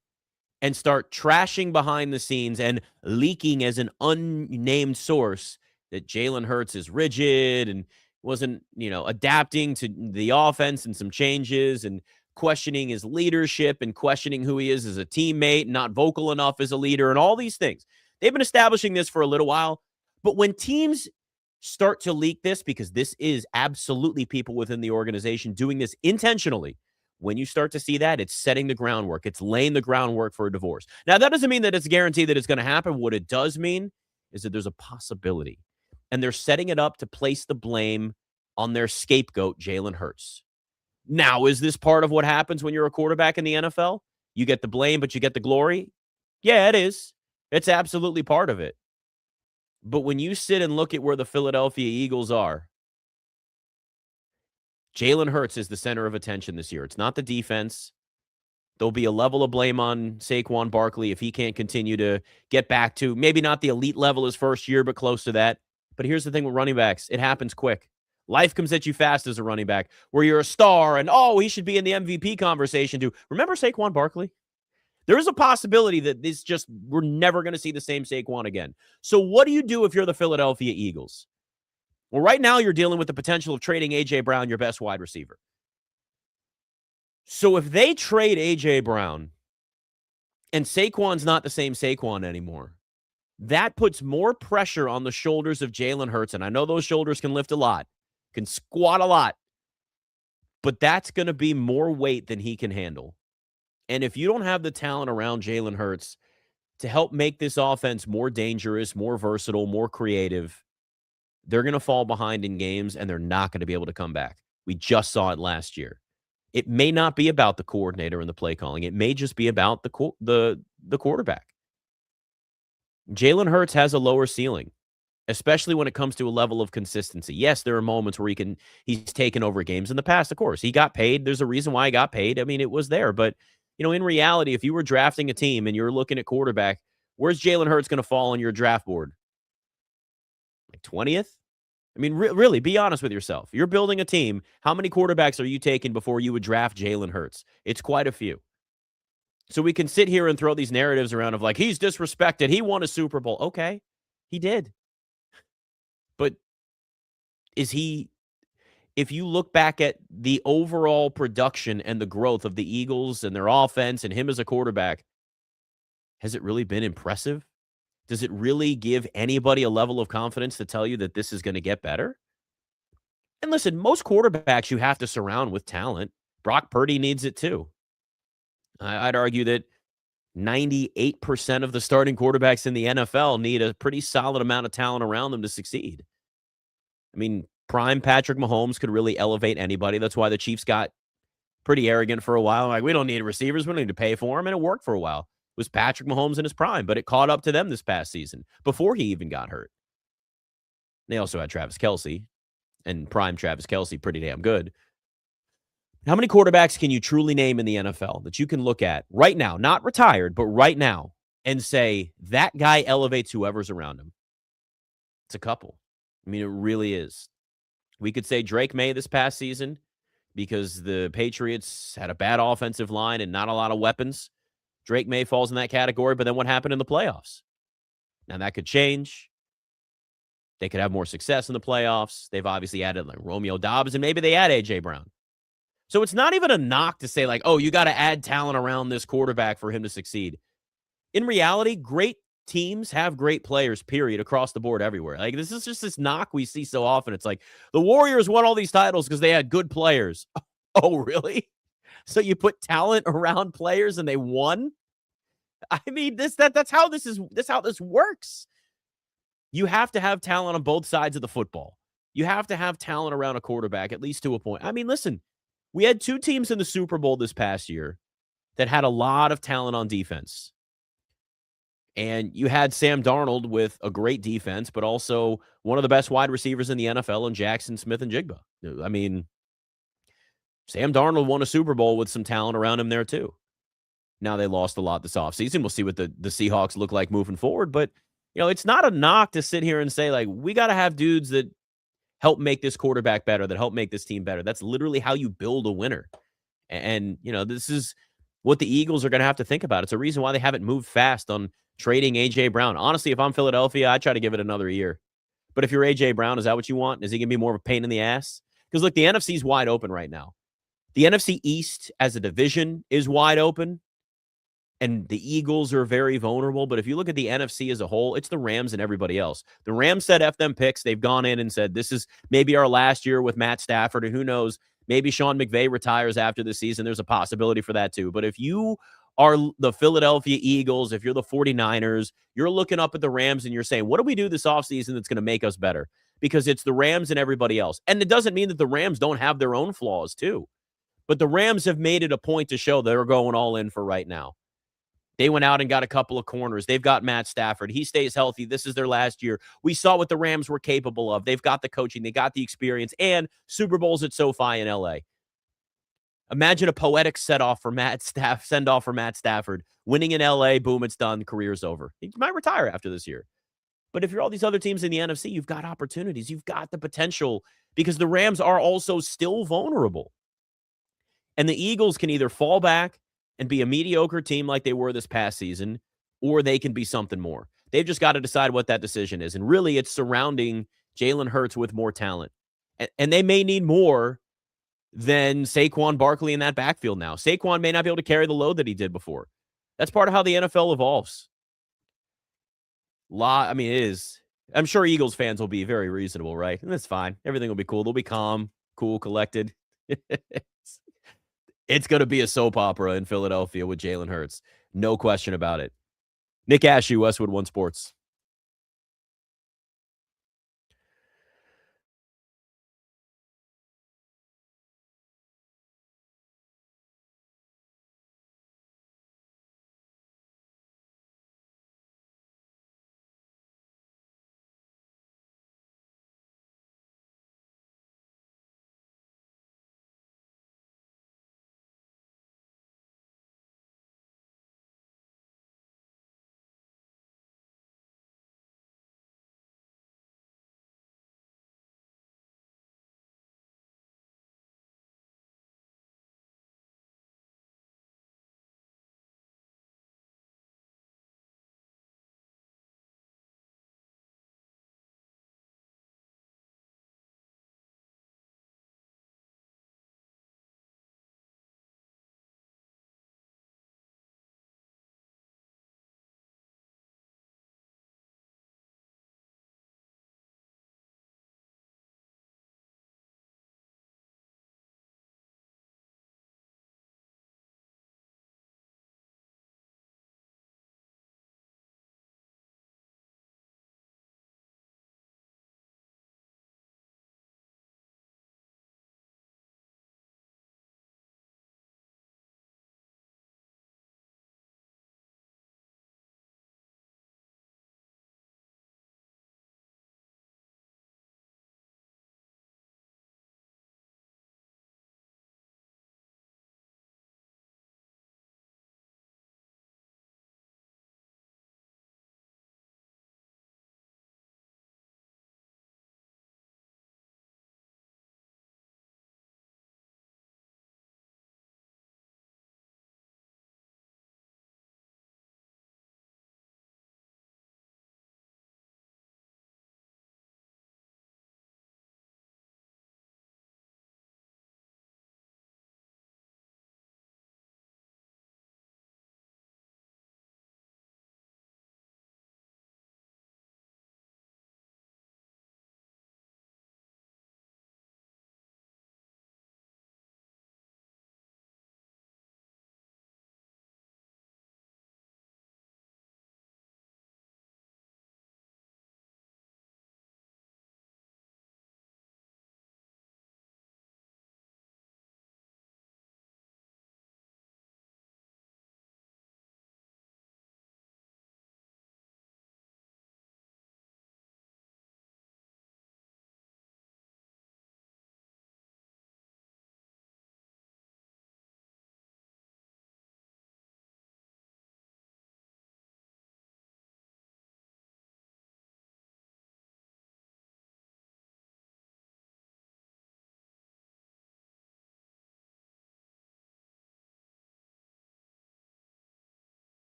and start trashing behind the scenes and leaking as an unnamed source that Jalen Hurts is rigid and wasn't, adapting to the offense and some changes and questioning his leadership and questioning who he is as a teammate, not vocal enough as a leader and all these things. They've been establishing this for a little while, but when teams start to leak this, because this is absolutely people within the organization doing this intentionally, when you start to see that, it's setting the groundwork. It's laying the groundwork for a divorce. Now, that doesn't mean that it's guaranteed that it's going to happen. What it does mean is that there's a possibility. And they're setting it up to place the blame on their scapegoat, Jalen Hurts. Now, is this part of what happens when you're a quarterback in the NFL? You get the blame, but you get the glory? Yeah, it is. It's absolutely part of it. But when you sit and look at where the Philadelphia Eagles are, Jalen Hurts is the center of attention this year. It's not the defense. There'll be a level of blame on Saquon Barkley if he can't continue to get back to maybe not the elite level his first year, but close to that. But here's the thing with running backs. It happens quick. Life comes at you fast as a running back where you're a star and, he should be in the MVP conversation too. Remember Saquon Barkley? There is a possibility that we're never going to see the same Saquon again. So what do you do if you're the Philadelphia Eagles? Well, right now you're dealing with the potential of trading A.J. Brown, your best wide receiver. So if they trade A.J. Brown and Saquon's not the same Saquon anymore, that puts more pressure on the shoulders of Jalen Hurts. And I know those shoulders can lift a lot, can squat a lot, but that's going to be more weight than he can handle. And if you don't have the talent around Jalen Hurts to help make this offense more dangerous, more versatile, more creative, they're going to fall behind in games and they're not going to be able to come back. We just saw it last year. It may not be about the coordinator and the play calling. It may just be about the quarterback. Jalen Hurts has a lower ceiling, especially when it comes to a level of consistency. Yes, there are moments where he's taken over games in the past, of course. He got paid. There's a reason why he got paid. I mean, it was there. But, in reality, if you were drafting a team and you're looking at quarterback, where's Jalen Hurts going to fall on your draft board? Like 20th? I mean, really, be honest with yourself. You're building a team. How many quarterbacks are you taking before you would draft Jalen Hurts? It's quite a few. So we can sit here and throw these narratives around of like, he's disrespected. He won a Super Bowl. Okay, he did. But if you look back at the overall production and the growth of the Eagles and their offense and him as a quarterback, has it really been impressive? Does it really give anybody a level of confidence to tell you that this is going to get better? And listen, most quarterbacks you have to surround with talent. Brock Purdy needs it too. I'd argue that 98% of the starting quarterbacks in the NFL need a pretty solid amount of talent around them to succeed. I mean, prime Patrick Mahomes could really elevate anybody. That's why the Chiefs got pretty arrogant for a while. Like, we don't need receivers. We don't need to pay for them. And it worked for a while. It was Patrick Mahomes in his prime, but it caught up to them this past season before he even got hurt. They also had Travis Kelce, and prime Travis Kelce, pretty damn good. How many quarterbacks can you truly name in the NFL that you can look at right now, not retired, but right now, and say that guy elevates whoever's around him? It's a couple. I mean, it really is. We could say Drake May this past season because the Patriots had a bad offensive line and not a lot of weapons. Drake May falls in that category, but then what happened in the playoffs? Now, that could change. They could have more success in the playoffs. They've obviously added like Romeo Dobbs, and maybe they add A.J. Brown. So it's not even a knock to say like, you got to add talent around this quarterback for him to succeed. In reality, great teams have great players, period, across the board everywhere. Like, this is just this knock we see so often. It's like, the Warriors won all these titles because they had good players. Oh, really? So you put talent around players and they won? I mean, that's how this works. You have to have talent on both sides of the football. You have to have talent around a quarterback, at least to a point. I mean, listen, we had two teams in the Super Bowl this past year that had a lot of talent on defense. And you had Sam Darnold with a great defense, but also one of the best wide receivers in the NFL in Jackson Smith-Njigba. I mean, Sam Darnold won a Super Bowl with some talent around him there too. Now they lost a lot this offseason. We'll see what the Seahawks look like moving forward. But, It's not a knock to sit here and say, like, we got to have dudes that help make this quarterback better, that help make this team better. That's literally how you build a winner. And, this is what the Eagles are going to have to think about. It's a reason why they haven't moved fast on trading A.J. Brown. Honestly, if I'm Philadelphia, I'd try to give it another year. But if you're A.J. Brown, is that what you want? Is he going to be more of a pain in the ass? Because, look, the NFC is wide open right now. The NFC East as a division is wide open, and the Eagles are very vulnerable. But if you look at the NFC as a whole, it's the Rams and everybody else. The Rams said F them picks. They've gone in and said, this is maybe our last year with Matt Stafford, and who knows, maybe Sean McVay retires after the season. There's a possibility for that too. But if you are the Philadelphia Eagles, if you're the 49ers, you're looking up at the Rams and you're saying, what do we do this offseason that's going to make us better? Because it's the Rams and everybody else. And it doesn't mean that the Rams don't have their own flaws too. But the Rams have made it a point to show they're going all in for right now. They went out and got a couple of corners. They've got Matt Stafford. He stays healthy. This is their last year. We saw what the Rams were capable of. They've got the coaching. They got the experience. And Super Bowls at SoFi in L.A. Imagine a poetic send-off for Matt Stafford. Winning in L.A., boom, it's done. Career's over. He might retire after this year. But if you're all these other teams in the NFC, you've got opportunities. You've got the potential because the Rams are also still vulnerable. And the Eagles can either fall back and be a mediocre team like they were this past season, or they can be something more. They've just got to decide what that decision is. And really, it's surrounding Jalen Hurts with more talent. And they may need more than Saquon Barkley in that backfield now. Saquon may not be able to carry the load that he did before. That's part of how the NFL evolves. It is. I'm sure Eagles fans will be very reasonable, right? And that's fine. Everything will be cool. They'll be calm, cool, collected. It's going to be a soap opera in Philadelphia with Jalen Hurts. No question about it. Nick Ashe, Westwood One Sports.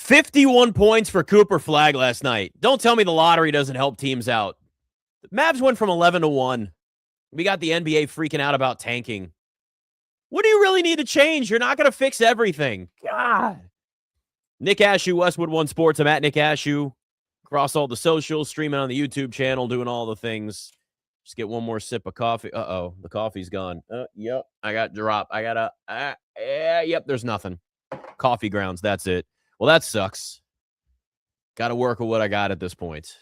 51 points for Cooper Flagg last night. Don't tell me the lottery doesn't help teams out. The Mavs went from 11-1. We got the NBA freaking out about tanking. What do you really need to change? You're not going to fix everything. God. Nick Ashew, Westwood One Sports. I'm at Nick Ashew. Across all the socials, streaming on the YouTube channel, doing all the things. Just get one more sip of coffee. Uh-oh, the coffee's gone. Yep, I got drop. I got yep, there's nothing. Coffee grounds, that's it. Well, that sucks. Got to work with what I got at this point.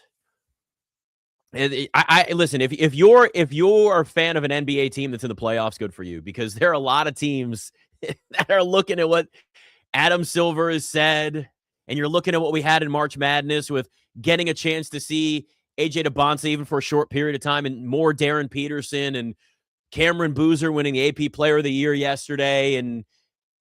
I listen, if you're a fan of an NBA team that's in the playoffs, good for you, because there are a lot of teams that are looking at what Adam Silver has said, and you're looking at what we had in March Madness with getting a chance to see AJ DeBonce even for a short period of time, and more Darren Peterson and Cameron Boozer winning the AP Player of the Year yesterday, and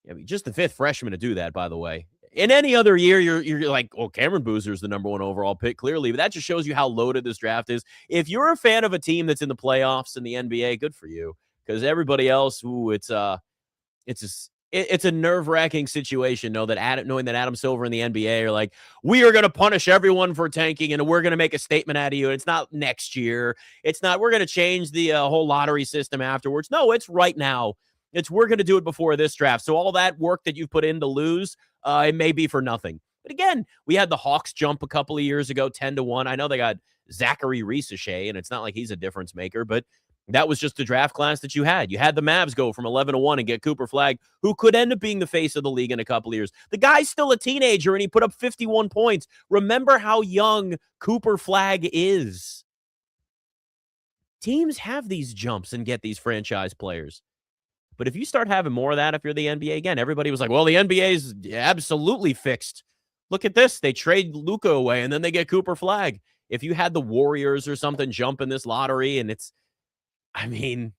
I mean, just the fifth freshman to do that, by the way. In any other year, you're like, oh, Cameron Boozer's the number one overall pick, clearly. But that just shows you how loaded this draft is. If you're a fan of a team that's in the playoffs in the NBA, good for you. Because everybody else, it's a nerve-wracking situation. Knowing that Adam Silver and the NBA are like, we are going to punish everyone for tanking, and we're going to make a statement out of you. It's not next year. It's not we're going to change the whole lottery system afterwards. No, it's right now. It's we're going to do it before this draft. So all that work that you've put in to lose, it may be for nothing. But again, we had the Hawks jump a couple of years ago, 10-1. I know they got Zachary Risacher, and it's not like he's a difference maker, but that was just the draft class that you had. You had the Mavs go from 11-1 and get Cooper Flagg, who could end up being the face of the league in a couple of years. The guy's still a teenager, and he put up 51 points. Remember how young Cooper Flagg is. Teams have these jumps and get these franchise players. But if you start having more of that, if you're the NBA, again, everybody was like, well, the NBA's absolutely fixed. Look at this. They trade Luka away, and then they get Cooper Flagg. If you had the Warriors or something jump in this lottery, and I mean,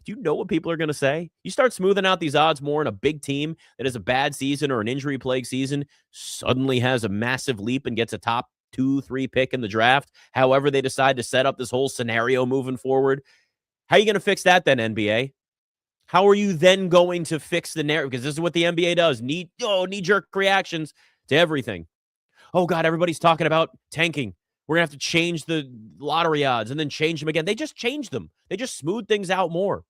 do you know what people are going to say? You start smoothing out these odds more, in a big team that has a bad season or an injury-plagued season suddenly has a massive leap and gets a top 2-3 pick in the draft, however they decide to set up this whole scenario moving forward. How are you going to fix that then, NBA? How are you then going to fix the narrative? Because this is what the NBA does. Knee-jerk reactions to everything. Oh, God, everybody's talking about tanking. We're going to have to change the lottery odds and then change them again. They just change them. They just smooth things out more.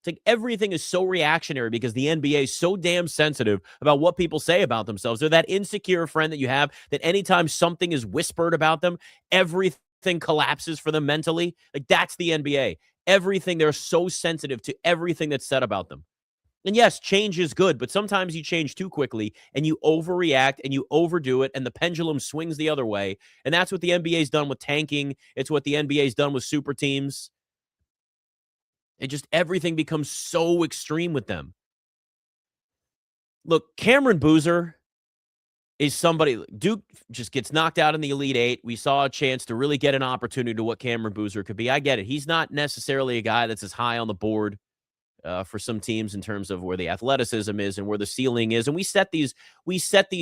It's like everything is so reactionary because the NBA is so damn sensitive about what people say about themselves. They're that insecure friend that you have that anytime something is whispered about them, everything collapses for them mentally. Like, that's the NBA. Everything, they're so sensitive to everything that's said about them. And yes, change is good, but sometimes you change too quickly and you overreact and you overdo it and the pendulum swings the other way. And that's what the NBA's done with tanking. It's what the NBA's done with super teams. And just everything becomes so extreme with them. Look, Cameron Boozer is somebody, Duke just gets knocked out in the Elite Eight. We saw a chance to really get an opportunity to what Cameron Boozer could be. I get it. He's not necessarily a guy that's as high on the board for some teams in terms of where the athleticism is and where the ceiling is. And we set these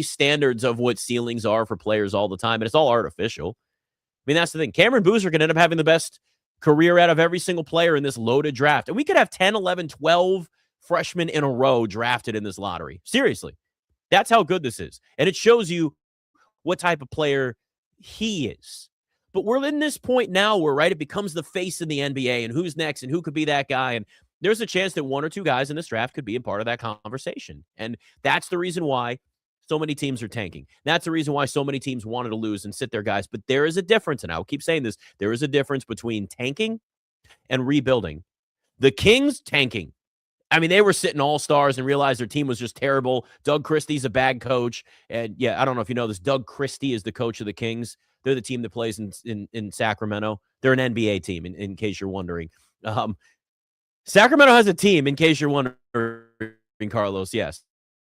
standards of what ceilings are for players all the time, and it's all artificial. I mean, that's the thing. Cameron Boozer can end up having the best career out of every single player in this loaded draft. And we could have 10, 11, 12 freshmen in a row drafted in this lottery. Seriously. That's how good this is. And it shows you what type of player he is. But we're in this point now where, right, it becomes the face of the NBA and who's next and who could be that guy. And there's a chance that one or two guys in this draft could be a part of that conversation. And that's the reason why so many teams are tanking. That's the reason why so many teams wanted to lose and sit their guys. But there is a difference, and I'll keep saying this, there is a difference between tanking and rebuilding. The Kings tanking. I mean, they were sitting all-stars and realized their team was just terrible. Doug Christie's a bad coach. And, yeah, I don't know if you know this. Doug Christie is the coach of the Kings. They're the team that plays in Sacramento. They're an NBA team, in case you're wondering. Sacramento has a team, in case you're wondering, Carlos. Yes.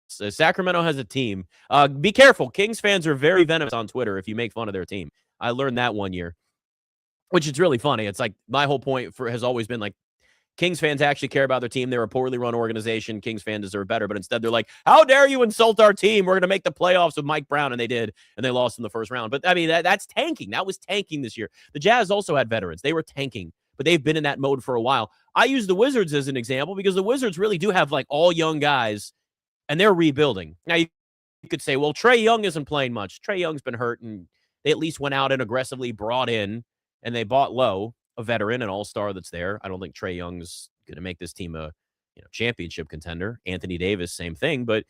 So Sacramento has a team. Be careful. Kings fans are very venomous on Twitter if you make fun of their team. I learned that one year, which is really funny. It's like my whole point has always been like, Kings fans actually care about their team. They're a poorly run organization. Kings fans deserve better. But instead, they're like, how dare you insult our team? We're going to make the playoffs with Mike Brown. And they did. And they lost in the first round. But, I mean, that's tanking. That was tanking this year. The Jazz also had veterans. They were tanking. But they've been in that mode for a while. I use the Wizards as an example because the Wizards really do have, like, all young guys. And they're rebuilding. Now, you could say, well, Trae Young isn't playing much. Trae Young's been hurt, and they at least went out and aggressively brought in, and they bought low, a veteran, an all-star that's there. I don't think Trae Young's going to make this team a championship contender. Anthony Davis, same thing. But,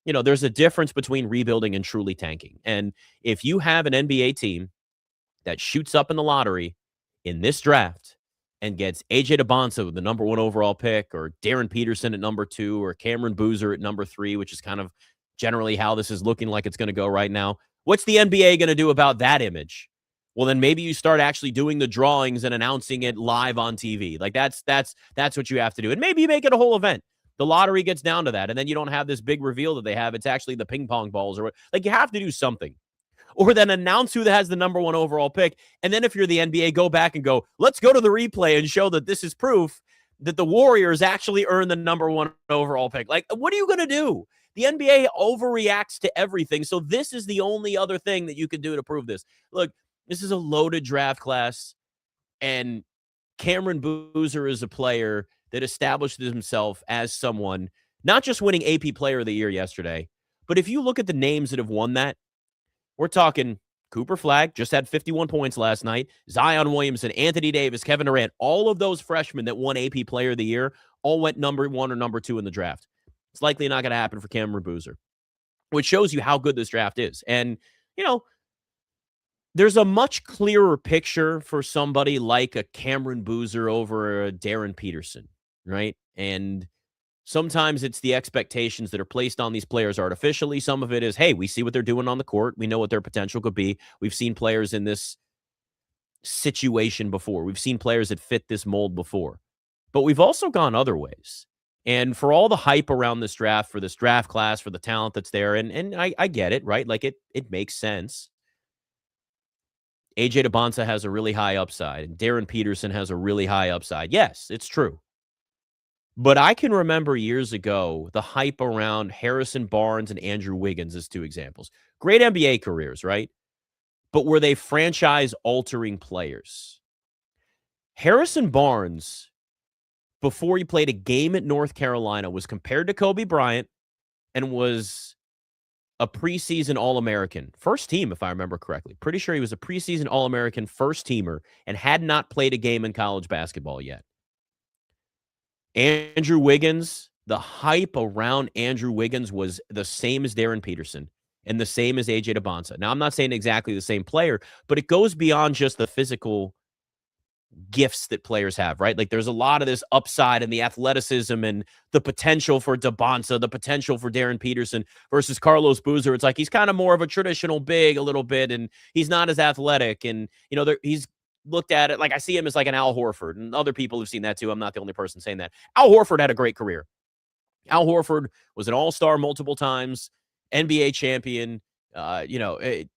there's a difference between rebuilding and truly tanking. And if you have an NBA team that shoots up in the lottery in this draft and gets AJ DeBonsa with the number 1 overall pick, or Darren Peterson at number 2, or Cameron Boozer at number 3, which is kind of generally how this is looking like it's going to go right now, what's the NBA going to do about that image? Well, then maybe you start actually doing the drawings and announcing it live on TV. Like that's what you have to do. And maybe you make it a whole event. The lottery gets down to that, and then you don't have this big reveal that they have. It's actually the ping pong balls, or like you have to do something. Or then announce who has the number 1 overall pick. And then if you're the NBA, go back and go, let's go to the replay and show that this is proof that the Warriors actually earned the number 1 overall pick. Like, what are you going to do? The NBA overreacts to everything. So this is the only other thing that you can do to prove this. Look, this is a loaded draft class, and Cameron Boozer is a player that established himself as someone, not just winning AP Player of the Year yesterday, but if you look at the names that have won that, we're talking Cooper Flagg, just had 51 points last night, Zion Williamson, Anthony Davis, Kevin Durant, all of those freshmen that won AP Player of the Year all went number 1 or number 2 in the draft. It's likely not going to happen for Cameron Boozer, which shows you how good this draft is. And, there's a much clearer picture for somebody like a Cameron Boozer over a Darren Peterson, right? And sometimes it's the expectations that are placed on these players artificially. Some of it is, hey, we see what they're doing on the court. We know what their potential could be. We've seen players in this situation before. We've seen players that fit this mold before. But we've also gone other ways. And for all the hype around this draft, for this draft class, for the talent that's there, and I get it, right? Like it makes sense. AJ DeBonsa has a really high upside, and Darren Peterson has a really high upside. Yes, it's true. But I can remember years ago the hype around Harrison Barnes and Andrew Wiggins as 2 examples. Great NBA careers, right? But were they franchise-altering players? Harrison Barnes, before he played a game at North Carolina, was compared to Kobe Bryant and was a preseason All-American. First team, if I remember correctly. Pretty sure he was a preseason All-American first teamer and had not played a game in college basketball yet. Andrew Wiggins, the hype around Andrew Wiggins was the same as Darren Peterson and the same as AJ DeBonsa. Now, I'm not saying exactly the same player, but it goes beyond just the physical gifts that players have, right? Like there's a lot of this upside and the athleticism and the potential for DeBonsa, the potential for Darren Peterson versus Carlos Boozer. It's like he's kind of more of a traditional big a little bit, and he's not as athletic. And, he's looked at it like I see him as like an Al Horford, and other people have seen that too. I'm not the only person saying that. Al Horford had a great career. Al Horford was an all-star multiple times, NBA champion,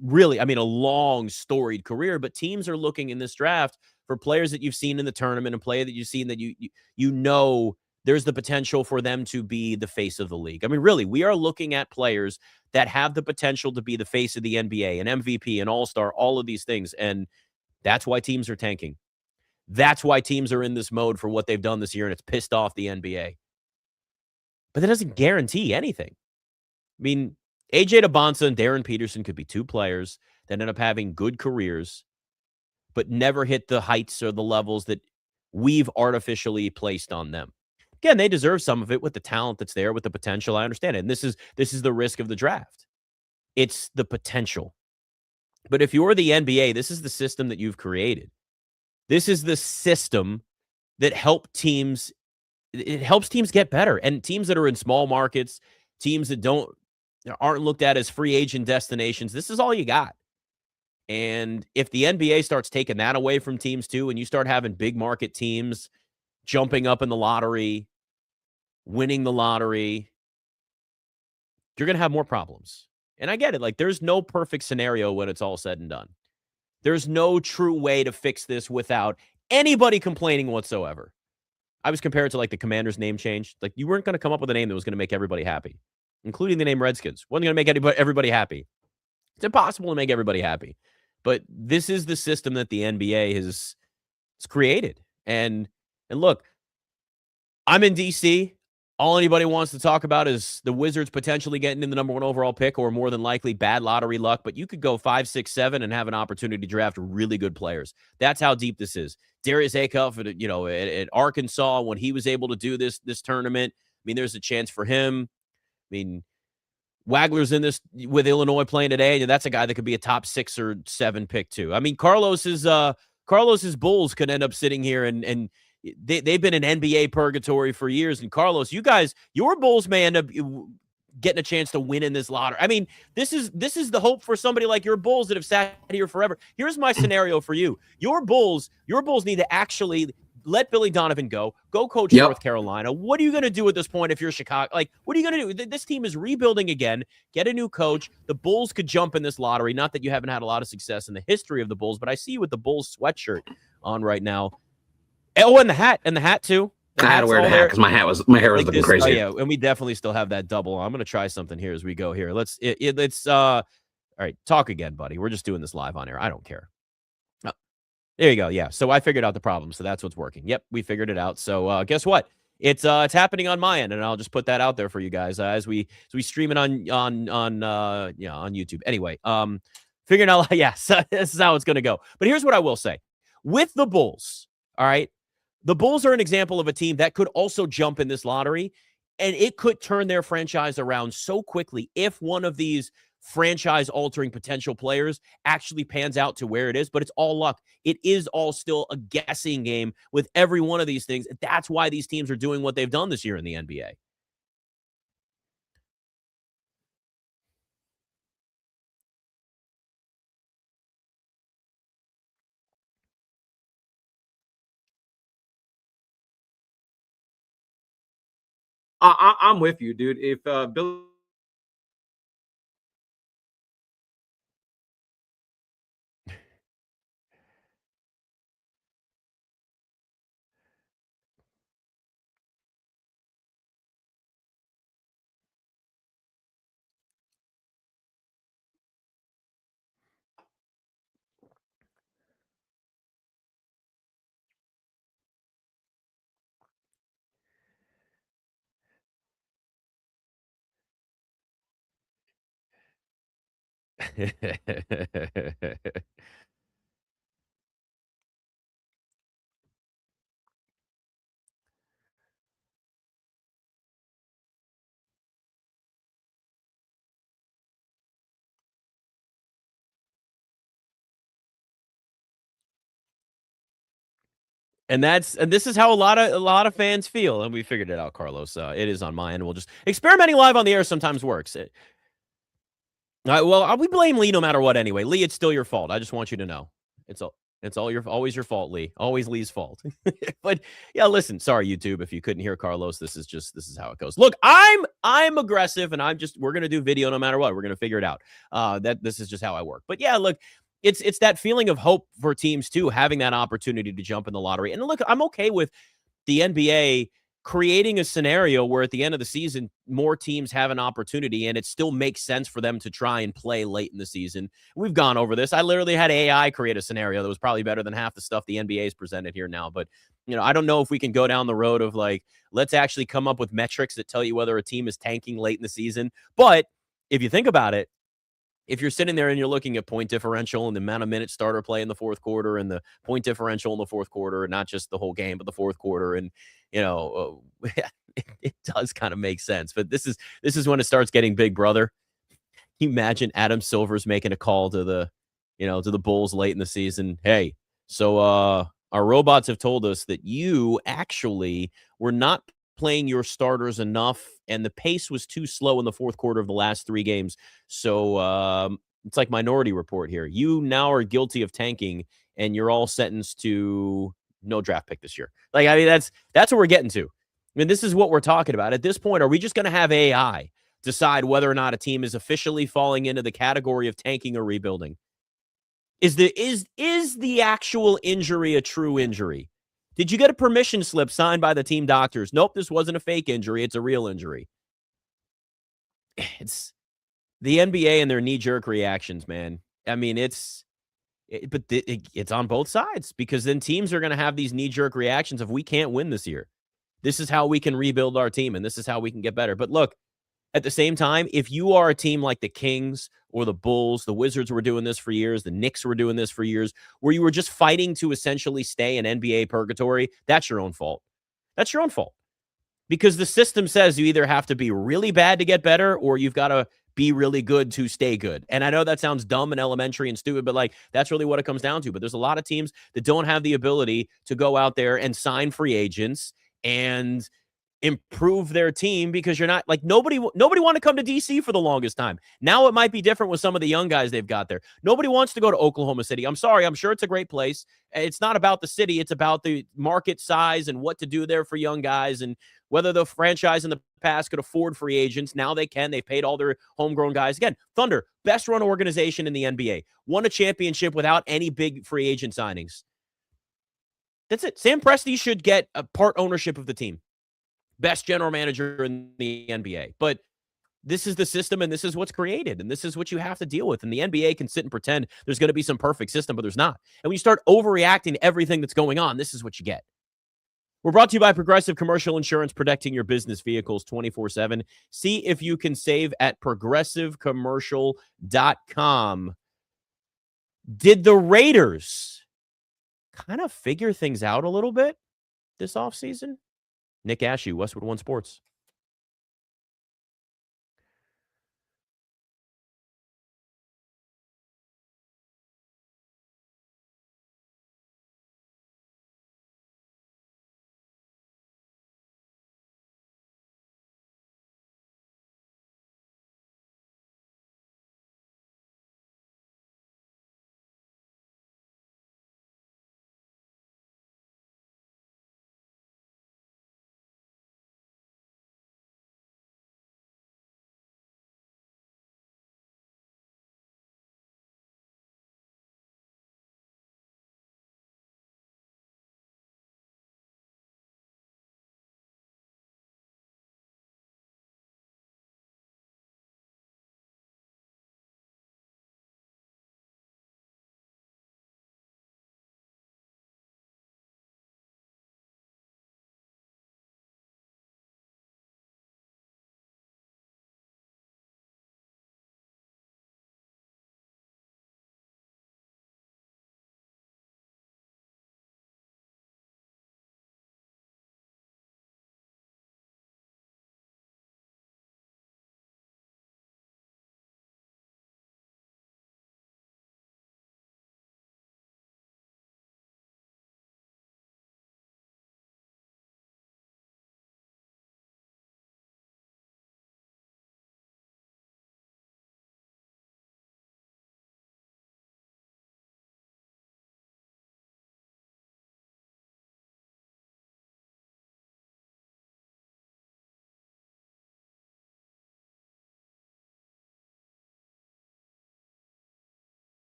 really, a long storied career, but teams are looking in this draft for players that you've seen in the tournament and play that you've seen that there's the potential for them to be the face of the league. Really, we are looking at players that have the potential to be the face of the NBA, an MVP, an all-star, all of these things. And that's why teams are tanking. That's why teams are in this mode for what they've done this year, and it's pissed off the NBA. But that doesn't guarantee anything. AJ DeBonsa and Darren Peterson could be 2 players that end up having good careers, but never hit the heights or the levels that we've artificially placed on them. Again, they deserve some of it with the talent that's there, with the potential. I understand it. And this is the risk of the draft. It's the potential. But if you're the NBA, this is the system that you've created. This is the system that helps teams get better. And teams that are in small markets, teams that aren't looked at as free agent destinations, this is all you got. And if the NBA starts taking that away from teams too, and you start having big market teams jumping up in the lottery, winning the lottery, you're going to have more problems. And I get it. Like, there's no perfect scenario when it's all said and done. There's no true way to fix this without anybody complaining whatsoever. I was compared to like the Commanders' name change. Like, you weren't going to come up with a name that was going to make everybody happy, including the name Redskins. Wasn't going to make everybody happy. It's impossible to make everybody happy. But this is the system that the NBA has created. And look, I'm in D.C. All anybody wants to talk about is the Wizards potentially getting in the number 1 overall pick, or more than likely bad lottery luck. But you could go 5, 6, 7 and have an opportunity to draft really good players. That's how deep this is. Darius Acuff, at Arkansas, when he was able to do this tournament, I mean, there's a chance for him. I mean, Wagler's in this with Illinois playing today, and that's a guy that could be a top 6 or 7 pick too. I mean, Carlos's Bulls could end up sitting here and they've been in NBA purgatory for years. And Carlos, you guys, your Bulls may end up getting a chance to win in this lottery. I mean, this is the hope for somebody like your Bulls that have sat here forever. Here's my scenario for you. Your Bulls need to actually let Billy Donovan go coach North Carolina. What are you going to do at this point if you're Chicago? Like, what are you going to do? This team is rebuilding again. Get a new coach. The Bulls could jump in this lottery. Not that you haven't had a lot of success in the history of the Bulls, but I see you with the Bulls sweatshirt on right now. Oh, and the hat too. I had to wear the hat because my hair was looking crazy. Oh, yeah, and we definitely still have that double. I'm going to try something here as we go here. Let's all right, talk again, buddy. We're just doing this live on air. I don't care. There you go. Yeah. So I figured out the problem. So that's what's working. Yep. We figured it out. So guess what? It's happening on my end, and I'll just put that out there for you guys as we stream it on YouTube. Anyway, figuring out, so this is how it's going to go. But here's what I will say. With the Bulls, all right, the Bulls are an example of a team that could also jump in this lottery, and it could turn their franchise around so quickly if one of these franchise-altering potential players actually pans out to where it is. But it's all luck. It is all still a guessing game with every one of these things. That's why these teams are doing what they've done this year in the NBA. I'm with you, dude. If Bill. And this is how a lot of fans feel, and we figured it out, Carlos. It is on my end. We'll just experimenting live on the air sometimes works. We blame Lee no matter what anyway. Lee, it's still your fault. I just want you to know. It's always your fault, Lee. Always Lee's fault. But yeah, listen, sorry YouTube if you couldn't hear Carlos. This is how it goes. Look, I'm aggressive, and we're gonna do video no matter what. We're gonna figure it out. This is just how I work. But yeah, look, it's that feeling of hope for teams too, having that opportunity to jump in the lottery. And look, I'm okay with the NBA creating a scenario where at the end of the season, more teams have an opportunity, and it still makes sense for them to try and play late in the season. We've gone over this. I literally had AI create a scenario that was probably better than half the stuff the NBA has presented here now. But, I don't know if we can go down the road of like, let's actually come up with metrics that tell you whether a team is tanking late in the season. But if you think about it, if you're sitting there and you're looking at point differential and the amount of minutes starter play in the fourth quarter and the point differential in the fourth quarter, and not just the whole game, but the fourth quarter, and it does kind of make sense. But this is when it starts getting big, brother. Can you imagine Adam Silver's making a call to the Bulls late in the season? Hey, so our robots have told us that you actually were not playing your starters enough, and the pace was too slow in the fourth quarter of the last 3 games. So it's like Minority Report here. You now are guilty of tanking, and you're all sentenced to no draft pick this year. Like, I mean, that's what we're getting to. I mean, this is what we're talking about. At this point, are we just going to have AI decide whether or not a team is officially falling into the category of tanking or rebuilding? Is the actual injury a true injury? Did you get a permission slip signed by the team doctors? Nope, this wasn't a fake injury. It's a real injury. It's the NBA and their knee-jerk reactions, man. I mean, it's on both sides, because then teams are going to have these knee-jerk reactions of, we can't win this year. This is how we can rebuild our team, and this is how we can get better. But look, at the same time, if you are a team like the Kings or the Bulls, the Wizards were doing this for years, the Knicks were doing this for years, where you were just fighting to essentially stay in NBA purgatory, that's your own fault. That's your own fault. Because the system says you either have to be really bad to get better or you've got to be really good to stay good. And I know that sounds dumb and elementary and stupid, but like that's really what it comes down to. But there's a lot of teams that don't have the ability to go out there and sign free agents and improve their team because you're not like nobody want to come to DC for the longest time. Now it might be different with some of the young guys they've got there. Nobody wants to go to Oklahoma City. I'm sorry, I'm sure it's a great place. It's not about the city, it's about the market size and what to do there for young guys and whether the franchise in the past could afford free agents. Now they can. They paid all their homegrown guys. Again, Thunder, best run organization in the NBA. Won a championship without any big free agent signings. That's it. Sam Presti should get a part ownership of the team. Best general manager in the NBA. But this is the system and this is what's created and this is what you have to deal with. And the NBA can sit and pretend there's going to be some perfect system, but there's not. And when you start overreacting to everything that's going on, this is what you get. We're brought to you by Progressive Commercial Insurance, protecting your business vehicles 24/7. See if you can save at progressivecommercial.com. Did the Raiders kind of figure things out a little bit this offseason? Nick Ashew, Westwood One Sports.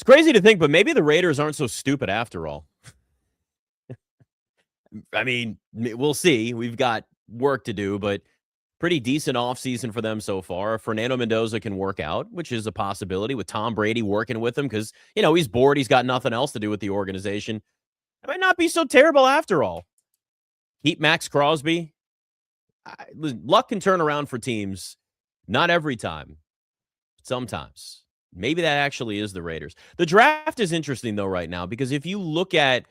It's crazy to think, but maybe the Raiders aren't so stupid after all. I mean, we'll see. We've got work to do, but pretty decent offseason for them so far. Fernando Mendoza can work out, which is a possibility with Tom Brady working with him because, he's bored. He's got nothing else to do with the organization. It might not be so terrible after all. Keep Max Crosby. Luck can turn around for teams. Not every time. Sometimes. Maybe that actually is the Raiders. The draft is interesting, though, right now, because if you look at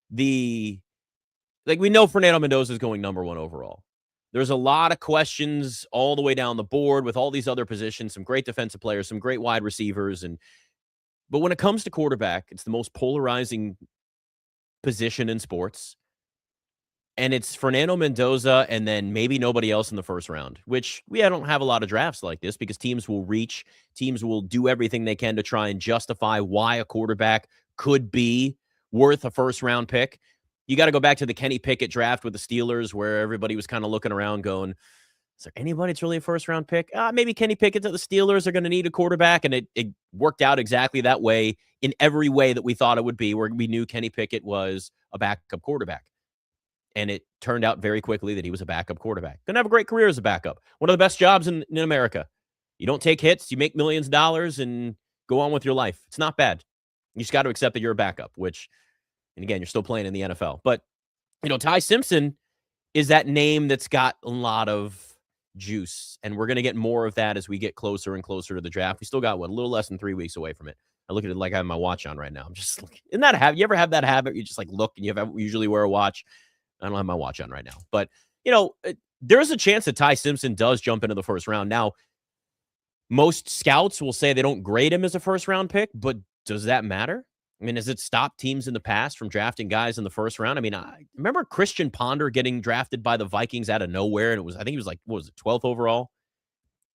we know Fernando Mendoza is going number 1 overall. There's a lot of questions all the way down the board with all these other positions, some great defensive players, some great wide receivers. But when it comes to quarterback, it's the most polarizing position in sports. And it's Fernando Mendoza and then maybe nobody else in the first round, which we don't have a lot of drafts like this because teams will do everything they can to try and justify why a quarterback could be worth a first-round pick. You got to go back to the Kenny Pickett draft with the Steelers where everybody was kind of looking around going, is there anybody that's really a first-round pick? Maybe Kenny Pickett to the Steelers are going to need a quarterback, and it worked out exactly that way in every way that we thought it would be, where we knew Kenny Pickett was a backup quarterback. And it turned out very quickly that he was a backup quarterback. Going to have a great career as a backup. One of the best jobs in America. You don't take hits. You make millions of dollars and go on with your life. It's not bad. You just got to accept that you're a backup, and again, you're still playing in the NFL. But, Ty Simpson is that name that's got a lot of juice. And we're going to get more of that as we get closer and closer to the draft. We still got, a little less than 3 weeks away from it. I look at it like I have my watch on right now. I'm just looking. Isn't that a habit? You ever have that habit? You just look and you usually wear a watch. I don't have my watch on right now. But, there's a chance that Ty Simpson does jump into the first round. Now, most scouts will say they don't grade him as a first-round pick, but does that matter? I mean, has it stopped teams in the past from drafting guys in the first round? I mean, I remember Christian Ponder getting drafted by the Vikings out of nowhere, and I think he was 12th overall?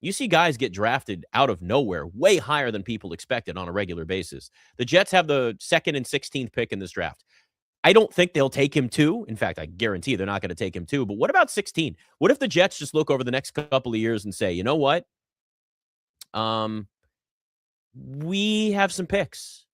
You see guys get drafted out of nowhere, way higher than people expected on a regular basis. The Jets have the 2nd and 16th pick in this draft. I don't think they'll take him 2. In fact, I guarantee they're not going to take him 2. But what about 16? What if the Jets just look over the next couple of years and say, you know what? We have some picks.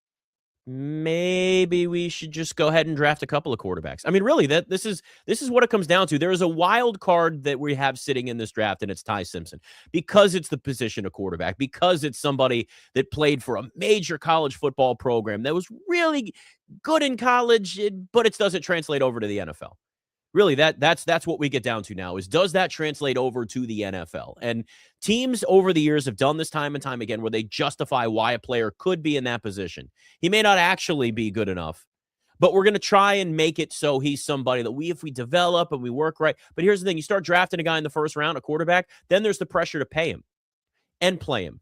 Maybe we should just go ahead and draft a couple of quarterbacks. I mean, really, this is what it comes down to. There is a wild card that we have sitting in this draft, and it's Ty Simpson, because it's the position of quarterback, because it's somebody that played for a major college football program that was really good in college, but it doesn't translate over to the NFL. Really, that's what we get down to now is, does that translate over to the NFL? And teams over the years have done this time and time again where they justify why a player could be in that position. He may not actually be good enough, but we're going to try and make it so he's somebody that if we develop and we work right. But here's the thing. You start drafting a guy in the first round, a quarterback, then there's the pressure to pay him and play him.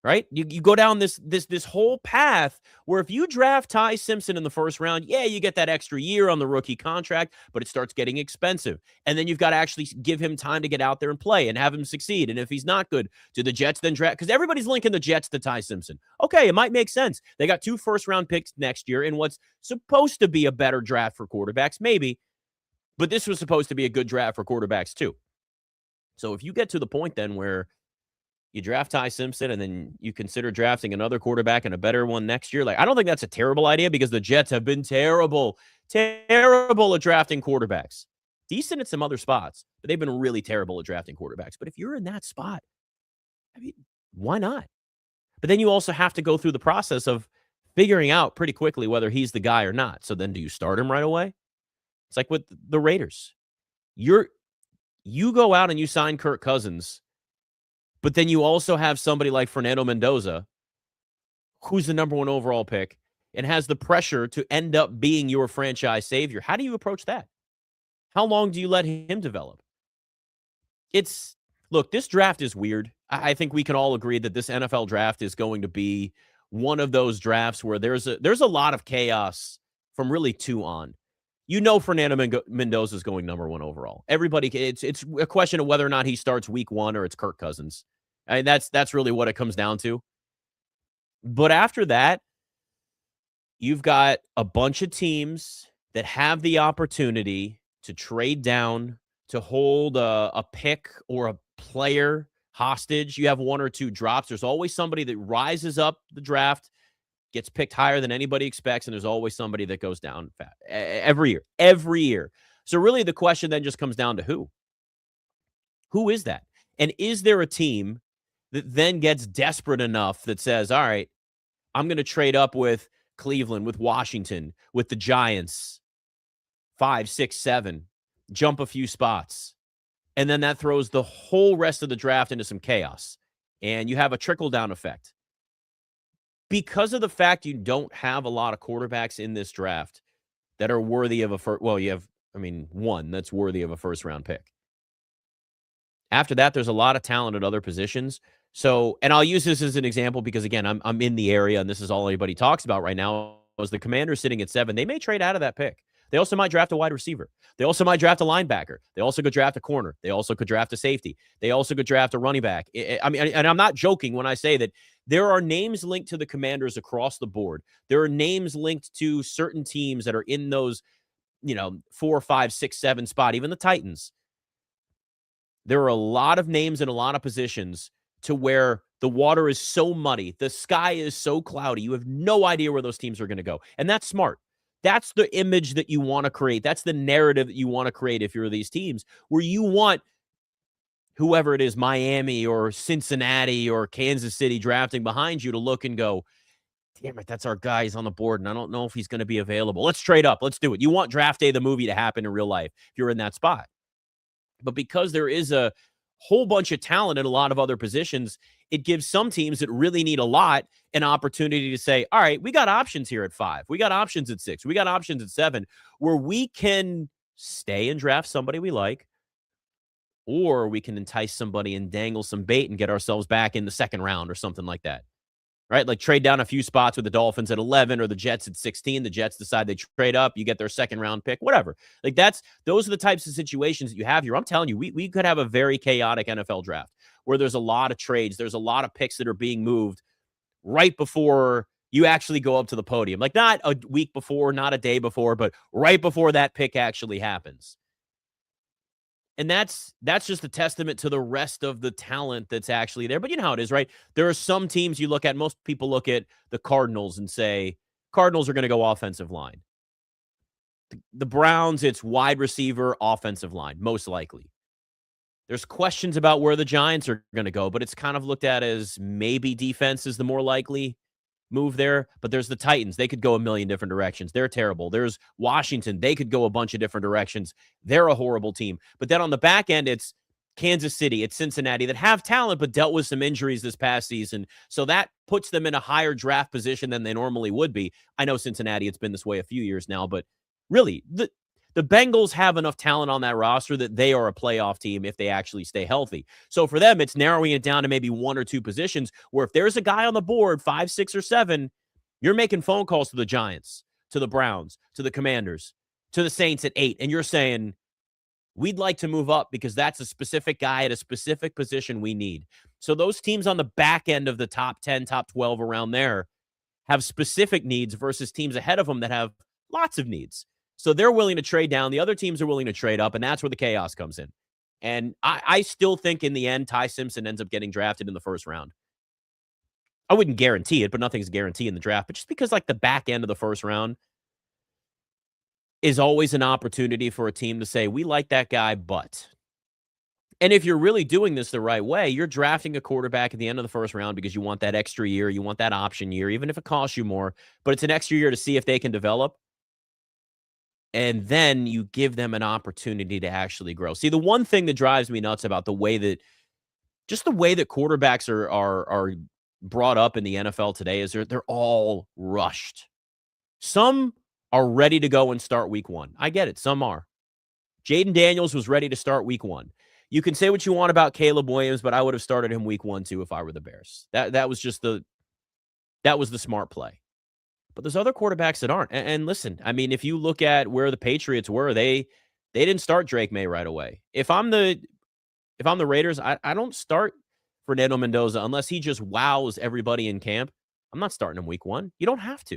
Right? You go down this whole path where if you draft Ty Simpson in the first round, you get that extra year on the rookie contract, but it starts getting expensive. And then you've got to actually give him time to get out there and play and have him succeed. And if he's not good, do the Jets then draft? Because everybody's linking the Jets to Ty Simpson. Okay, it might make sense. They got 2 first-round picks next year in what's supposed to be a better draft for quarterbacks, maybe. But this was supposed to be a good draft for quarterbacks too. So if you get to the point then where you draft Ty Simpson and then you consider drafting another quarterback and a better one next year, I don't think that's a terrible idea, because the Jets have been terrible at drafting quarterbacks. Decent at some other spots, but they've been really terrible at drafting quarterbacks. But if you're in that spot, I mean, why not? But then you also have to go through the process of figuring out pretty quickly whether he's the guy or not. So then do you start him right away? It's like with the Raiders. You go out and you sign Kirk Cousins, but then you also have somebody like Fernando Mendoza, who's the number 1 overall pick and has the pressure to end up being your franchise savior. How do you approach that? How long do you let him develop? Look, this draft is weird. I think we can all agree that this NFL draft is going to be one of those drafts where there's a lot of chaos from really 2 on. Fernando Mendoza is going number 1 overall. Everybody, it's a question of whether or not he starts week 1 or it's Kirk Cousins. I mean, that's really what it comes down to. But after that, you've got a bunch of teams that have the opportunity to trade down, to hold a pick or a player hostage. You have 1 or 2 drops. There's always somebody that rises up the draft, gets picked higher than anybody expects, and there's always somebody that goes down every year. So really the question then just comes down to who? Who is that? And is there a team that then gets desperate enough that says, all right, I'm going to trade up with Cleveland, with Washington, with the Giants, 5, 6, 7, jump a few spots. And then that throws the whole rest of the draft into some chaos. And you have a trickle-down effect. Because of the fact you don't have a lot of quarterbacks in this draft that are worthy of a first, well, you have, one that's worthy of a first-round pick. After that, there's a lot of talent at other positions. So, and I'll use this as an example because, again, I'm in the area, and this is all anybody talks about right now. As the Commanders sitting at 7, they may trade out of that pick. They also might draft a wide receiver. They also might draft a linebacker. They also could draft a corner. They also could draft a safety. They also could draft a running back. And I'm not joking when I say that there are names linked to the Commanders across the board. There are names linked to certain teams that are in those, 4, 5, 6, 7 spot, even the Titans. There are a lot of names in a lot of positions to where the water is so muddy, the sky is so cloudy, you have no idea where those teams are going to go. And that's smart. That's the image that you want to create. That's the narrative that you want to create if you're these teams, where you want whoever it is, Miami or Cincinnati or Kansas City drafting behind you to look and go, damn it, that's our guy. He's on the board, and I don't know if he's going to be available. Let's trade up. Let's do it. You want Draft Day, the movie, to happen in real life if you're in that spot. But because there is a whole bunch of talent in a lot of other positions, it gives some teams that really need a lot an opportunity to say, all right, we got options here at 5. We got options at 6. We got options at 7, where we can stay and draft somebody we like, or we can entice somebody and dangle some bait and get ourselves back in the second round or something like that. Right? Like trade down a few spots with the Dolphins at 11 or the Jets at 16. The Jets decide they trade up. You get their second round pick, whatever. Like those are the types of situations that you have here. I'm telling you, we could have a very chaotic NFL draft where there's a lot of trades. There's a lot of picks that are being moved right before you actually go up to the podium. Like not a week before, not a day before, but right before that pick actually happens. And that's just a testament to the rest of the talent that's actually there. But you know how it is, right? There are some teams you look at, most people look at the Cardinals and say, Cardinals are going to go offensive line. The Browns, it's wide receiver, offensive line, most likely. There's questions about where the Giants are going to go, but it's kind of looked at as maybe defense is the more likely move there. But there's the Titans. They could go a million different directions. They're terrible. There's Washington. They could go a bunch of different directions. They're a horrible team. But then on the back end, it's Kansas City, it's Cincinnati that have talent but dealt with some injuries this past season. So that puts them in a higher draft position than they normally would be. I know Cincinnati, it's been this way a few years now, but really, the Bengals have enough talent on that roster that they are a playoff team if they actually stay healthy. So for them, it's narrowing it down to maybe 1 or 2 positions where if there's a guy on the board, 5, 6, or 7, you're making phone calls to the Giants, to the Browns, to the Commanders, to the Saints at 8, and you're saying, we'd like to move up because that's a specific guy at a specific position we need. So those teams on the back end of the top 10, top 12 around there have specific needs versus teams ahead of them that have lots of needs. So they're willing to trade down. The other teams are willing to trade up, and that's where the chaos comes in. And I still think in the end, Ty Simpson ends up getting drafted in the first round. I wouldn't guarantee it, but nothing's a guarantee in the draft. But just because like the back end of the first round is always an opportunity for a team to say, we like that guy, but. And if you're really doing this the right way, you're drafting a quarterback at the end of the first round because you want that extra year, you want that option year, even if it costs you more. But it's an extra year to see if they can develop. And then you give them an opportunity to actually grow. See, the one thing that drives me nuts about the way that quarterbacks are brought up in the NFL today is they're all rushed. Some are ready to go and start week 1. I get it. Some are. Jaden Daniels was ready to start week 1. You can say what you want about Caleb Williams, but I would have started him week 1 too if I were the Bears. That was the smart play. But there's other quarterbacks that aren't. And listen, I mean, if you look at where the Patriots were, they didn't start Drake May right away. If I'm the Raiders, I don't start Fernando Mendoza unless he just wows everybody in camp. I'm not starting him week 1. You don't have to.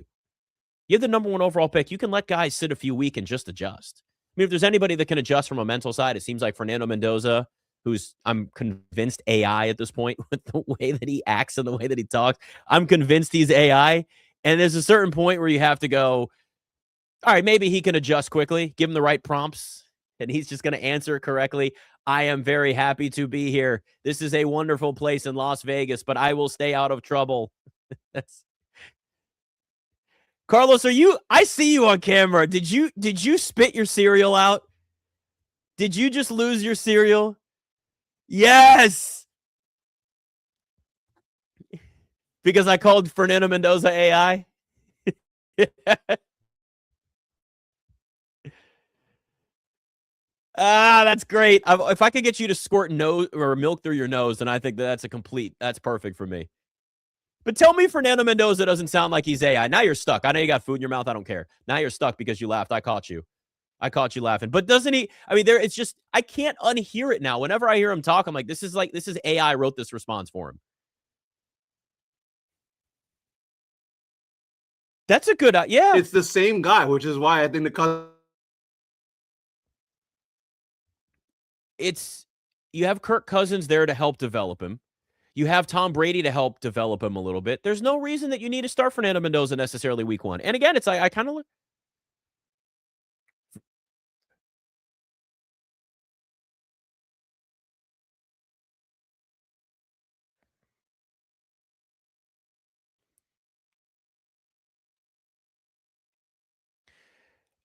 You have the number 1 overall pick. You can let guys sit a few weeks and just adjust. I mean, if there's anybody that can adjust from a mental side, it seems like Fernando Mendoza, who's, I'm convinced, AI at this point with the way that he acts and the way that he talks. I'm convinced he's AI. And there's a certain point where you have to go, all right, maybe he can adjust quickly, give him the right prompts, and he's just going to answer it correctly. I am very happy to be here. This is a wonderful place in Las Vegas, but I will stay out of trouble. That's Carlos, I see you on camera. Did you spit your cereal out? Did you just lose your cereal? Yes. Because I called Fernando Mendoza AI. That's great. If I could get you to squirt nose or milk through your nose, then I think that's perfect for me. But tell me Fernando Mendoza doesn't sound like he's AI. Now you're stuck. I know you got food in your mouth. I don't care. Now you're stuck because you laughed. I caught you laughing. But doesn't he? I mean, it's just, I can't unhear it now. Whenever I hear him talk, I'm like, this is AI wrote this response for him. That's a good, yeah. It's the same guy, which is why I think you have Kirk Cousins there to help develop him. You have Tom Brady to help develop him a little bit. There's no reason that you need to start Fernando Mendoza necessarily week one. And again, it's like, I kind of look.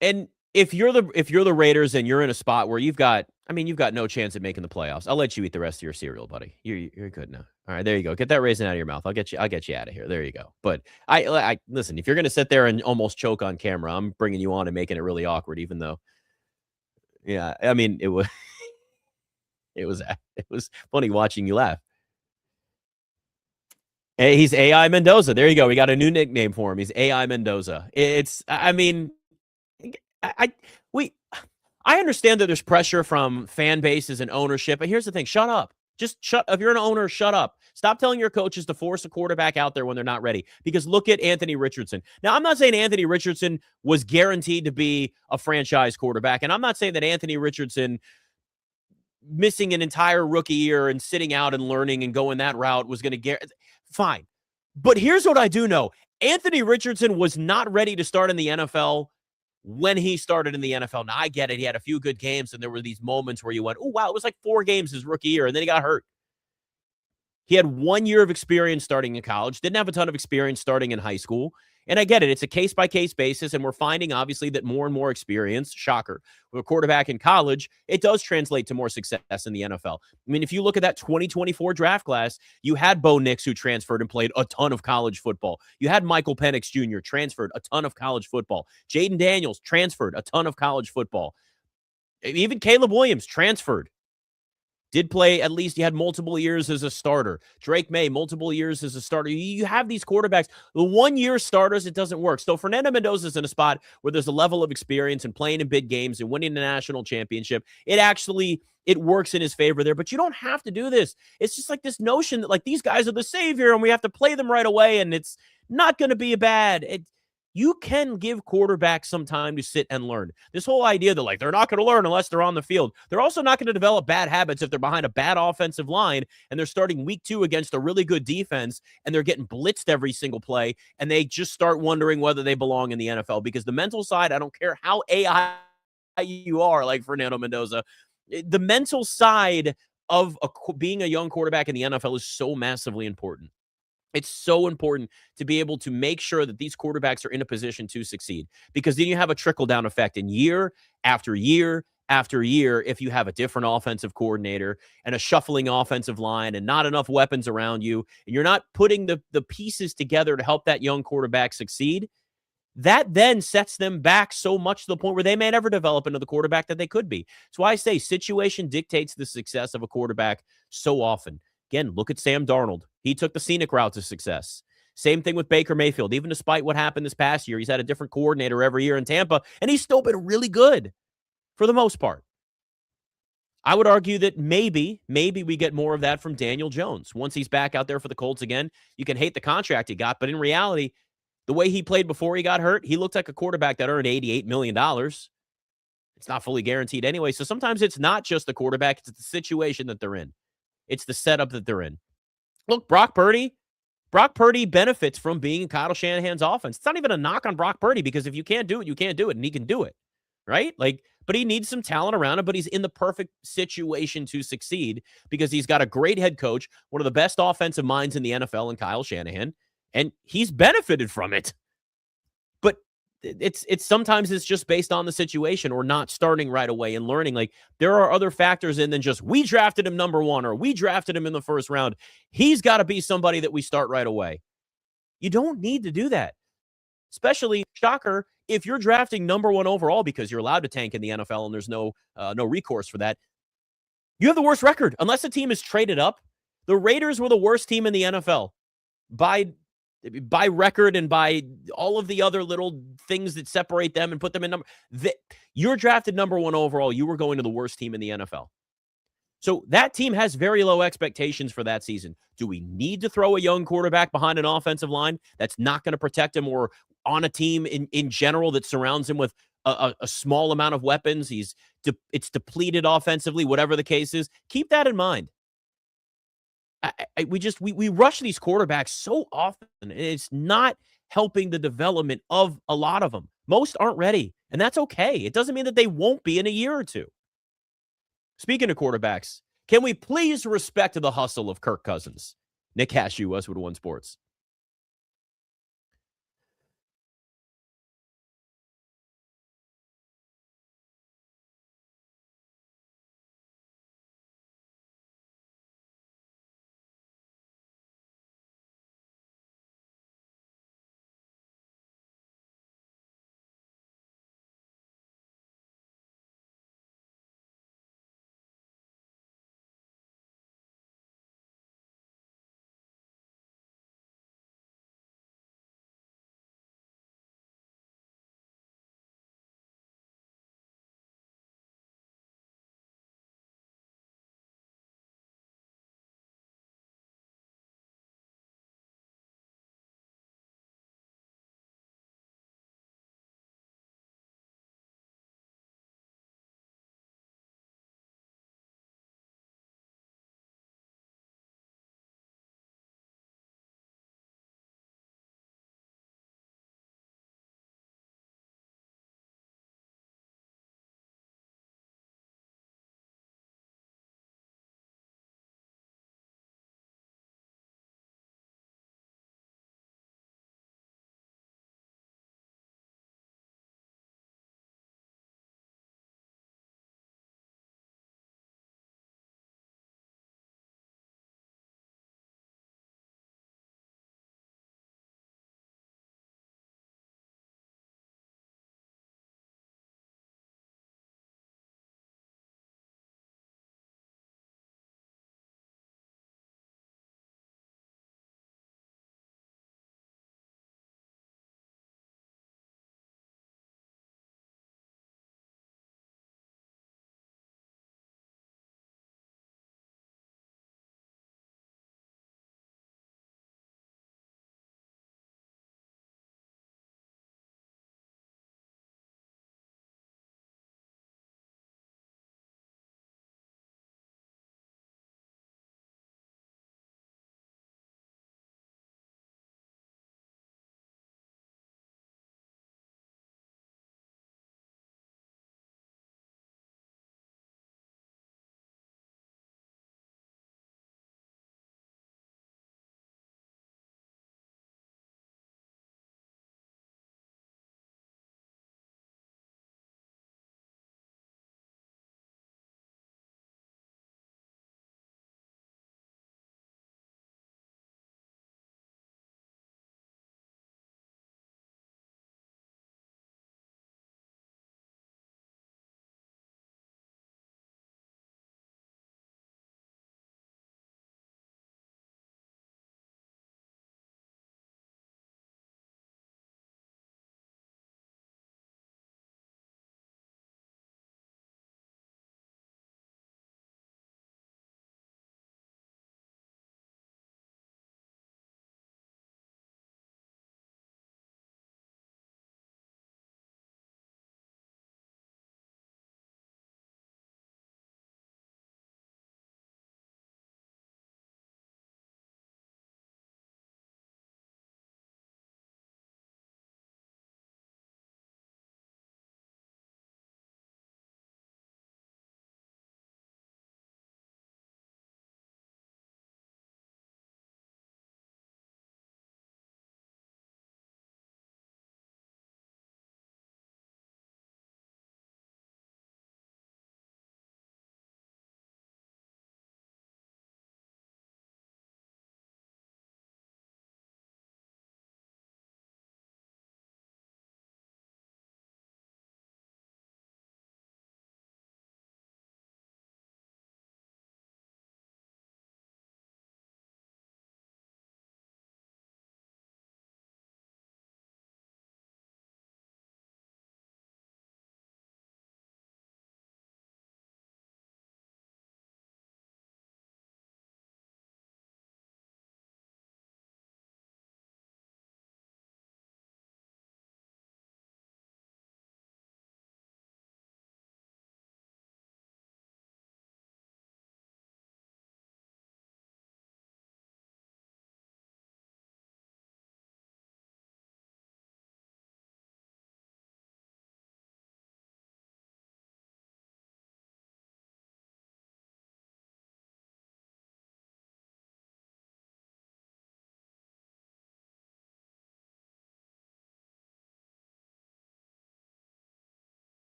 And if you're the Raiders and you're in a spot where you've got no chance of making the playoffs, I'll let you eat the rest of your cereal, buddy. You're good now. All right, there you go. Get that raisin out of your mouth. I'll get you out of here. There you go. But I listen, if you're going to sit there and almost choke on camera, I'm bringing you on and making it really awkward, even though, yeah, I mean, it was it was funny watching you laugh. Hey, he's AI Mendoza. There you go. We got a new nickname for him. He's AI Mendoza. I understand that there's pressure from fan bases and ownership, but here's the thing. Shut up. Just shut. If you're an owner, shut up. Stop telling your coaches to force a quarterback out there when they're not ready. Because look at Anthony Richardson. Now, I'm not saying Anthony Richardson was guaranteed to be a franchise quarterback, and I'm not saying that Anthony Richardson missing an entire rookie year and sitting out and learning and going that route was going to get fine. But here's what I do know. Anthony Richardson was not ready to start in the NFL when he started in the NFL. Now, I get it. He had a few good games, and there were these moments where you went, oh, wow, it was like 4 games his rookie year, and then he got hurt. He had 1 year of experience starting in college, didn't have a ton of experience starting in high school. And I get it. It's a case-by-case basis, and we're finding, obviously, that more and more experience, shocker, with a quarterback in college, it does translate to more success in the NFL. I mean, if you look at that 2024 draft class, you had Bo Nix, who transferred and played a ton of college football. You had Michael Penix Jr., transferred a ton of college football. Jaden Daniels transferred a ton of college football. Even Caleb Williams transferred. Did play, at least he had multiple years as a starter. Drake May, multiple years as a starter. You have these quarterbacks. The 1-year starters, it doesn't work. So Fernando Mendoza is in a spot where there's a level of experience and playing in big games and winning the national championship. It works in his favor there, but you don't have to do this. It's just like this notion that like these guys are the savior and we have to play them right away and it's not going to be bad. You can give quarterbacks some time to sit and learn. This whole idea that like they're not going to learn unless they're on the field. They're also not going to develop bad habits if they're behind a bad offensive line and they're starting week 2 against a really good defense and they're getting blitzed every single play and they just start wondering whether they belong in the NFL. Because the mental side, I don't care how AI you are, like Fernando Mendoza, the mental side of being a young quarterback in the NFL is so massively important. It's so important to be able to make sure that these quarterbacks are in a position to succeed, because then you have a trickle-down effect in year after year after year if you have a different offensive coordinator and a shuffling offensive line and not enough weapons around you, and you're not putting the pieces together to help that young quarterback succeed. That then sets them back so much to the point where they may never develop into the quarterback that they could be. That's why I say situation dictates the success of a quarterback so often. Again, look at Sam Darnold. He took the scenic route to success. Same thing with Baker Mayfield. Even despite what happened this past year, he's had a different coordinator every year in Tampa, and he's still been really good for the most part. I would argue that maybe we get more of that from Daniel Jones. Once he's back out there for the Colts again, you can hate the contract he got, but in reality, the way he played before he got hurt, he looked like a quarterback that earned $88 million. It's not fully guaranteed anyway, so sometimes it's not just the quarterback, it's the situation that they're in. It's the setup that they're in. Look, Brock Purdy, Brock Purdy benefits from being in Kyle Shanahan's offense. It's not even a knock on Brock Purdy because if you can't do it, you can't do it, and he can do it, right? Like, but he needs some talent around him, but he's in the perfect situation to succeed because he's got a great head coach, one of the best offensive minds in the NFL in Kyle Shanahan, and he's benefited from it. But it's sometimes it's just based on the situation or not starting right away and learning. Like, there are other factors in than just we drafted him number 1 or we drafted him in the first round. He's got to be somebody that we start right away. You don't need to do that. Especially, shocker, if you're drafting number 1 overall because you're allowed to tank in the NFL and there's no recourse for that. You have the worst record unless the team is traded up. The Raiders were the worst team in the NFL by record and by all of the other little things that separate them and put them in number. You're drafted number 1 overall. You were going to the worst team in the NFL. So that team has very low expectations for that season. Do we need to throw a young quarterback behind an offensive line that's not going to protect him, or on a team in general that surrounds him with a small amount of weapons? It's depleted offensively, whatever the case is. Keep that in mind. We rush these quarterbacks so often, and it's not helping the development of a lot of them. Most aren't ready, and that's okay. It doesn't mean that they won't be in a year or two. Speaking of quarterbacks, can we please respect the hustle of Kirk Cousins? Nick Cashew, Westwood One Sports.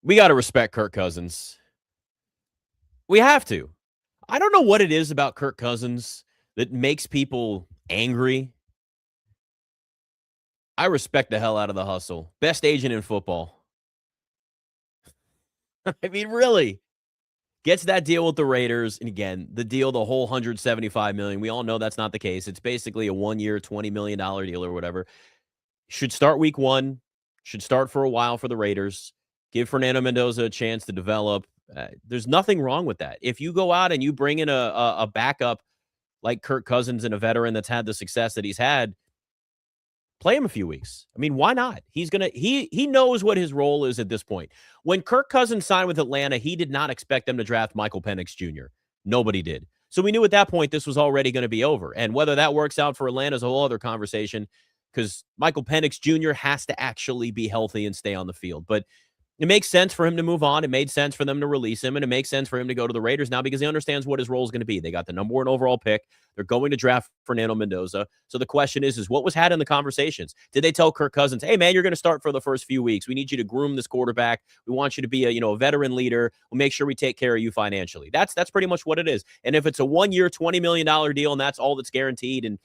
We got to respect Kirk Cousins. We have to. I don't know what it is about Kirk Cousins that makes people angry. I respect the hell out of the hustle. Best agent in football. I mean, really. Gets that deal with the Raiders. And again, the deal, the whole $175 million. We all know that's not the case. It's basically a 1-year, $20 million deal or whatever. Should start week 1. Should start for a while for the Raiders. Give Fernando Mendoza a chance to develop. There's nothing wrong with that. If you go out and you bring in a backup like Kirk Cousins and a veteran that's had the success that he's had, play him a few weeks. I mean, why not? He knows what his role is at this point. When Kirk Cousins signed with Atlanta, he did not expect them to draft Michael Penix Jr. Nobody did. So we knew at that point this was already going to be over. And whether that works out for Atlanta is a whole other conversation, because Michael Penix Jr. has to actually be healthy and stay on the field. But it makes sense for him to move on. It made sense for them to release him, and it makes sense for him to go to the Raiders now because he understands what his role is going to be. They got the number 1 overall pick. They're going to draft Fernando Mendoza. So the question is what was had in the conversations? Did they tell Kirk Cousins, hey, man, you're going to start for the first few weeks. We need you to groom this quarterback. We want you to be a veteran leader. We'll make sure we take care of you financially. That's pretty much what it is. And if it's a 1-year, $20 million deal and that's all that's guaranteed and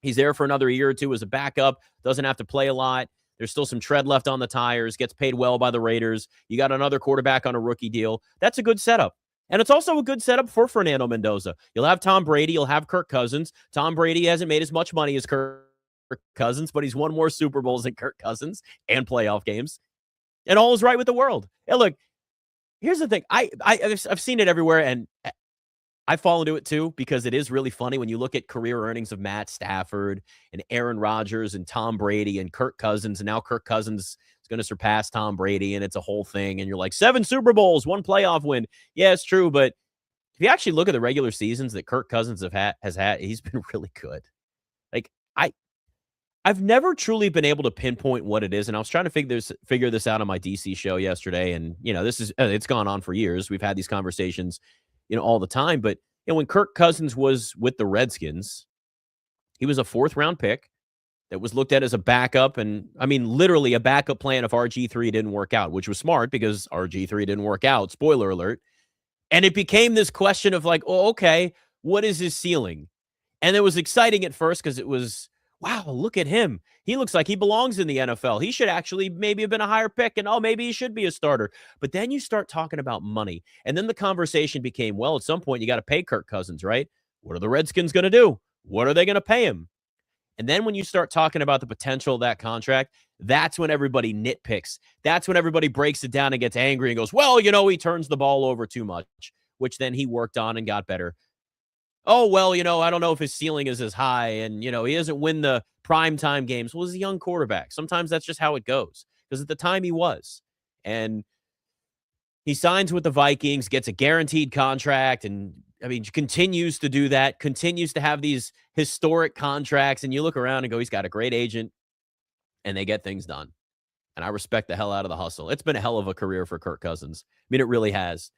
he's there for another year or two as a backup, doesn't have to play a lot, there's still some tread left on the tires, gets paid well by the Raiders. You got another quarterback on a rookie deal. That's a good setup. And it's also a good setup for Fernando Mendoza. You'll have Tom Brady. You'll have Kirk Cousins. Tom Brady hasn't made as much money as Kirk Cousins, but he's won more Super Bowls than Kirk Cousins and playoff games. And all is right with the world. And look, here's the thing. I've seen it everywhere, and I fall into it too because it is really funny when you look at career earnings of Matt Stafford and Aaron Rodgers and Tom Brady and Kirk Cousins, and now Kirk Cousins is going to surpass Tom Brady, and it's a whole thing. And you're like, 7 Super Bowls, 1 playoff win. Yeah, it's true, but if you actually look at the regular seasons that Kirk Cousins has had, he's been really good. Like I've never truly been able to pinpoint what it is, and I was trying to figure this out on my DC show yesterday. And it's gone on for years. We've had these conversations all the time. But when Kirk Cousins was with the Redskins, he was a 4th-round pick that was looked at as a backup. And I mean, literally a backup plan if RG3 didn't work out, which was smart because RG3 didn't work out. Spoiler alert. And it became this question of like, oh, okay, what is his ceiling? And it was exciting at first because it was, wow, look at him. He looks like he belongs in the NFL. He should actually maybe have been a higher pick, and maybe he should be a starter. But then you start talking about money. And then the conversation became, well, at some point you got to pay Kirk Cousins, right? What are the Redskins going to do? What are they going to pay him? And then when you start talking about the potential of that contract, that's when everybody nitpicks. That's when everybody breaks it down and gets angry and goes, well, he turns the ball over too much, which then he worked on and got better. Oh, well, I don't know if his ceiling is as high and, he doesn't win the primetime games. Well, he's a young quarterback. Sometimes that's just how it goes because at the time he was. And he signs with the Vikings, gets a guaranteed contract, and, continues to do that, continues to have these historic contracts. And you look around and go, he's got a great agent, and they get things done. And I respect the hell out of the hustle. It's been a hell of a career for Kirk Cousins. It really has.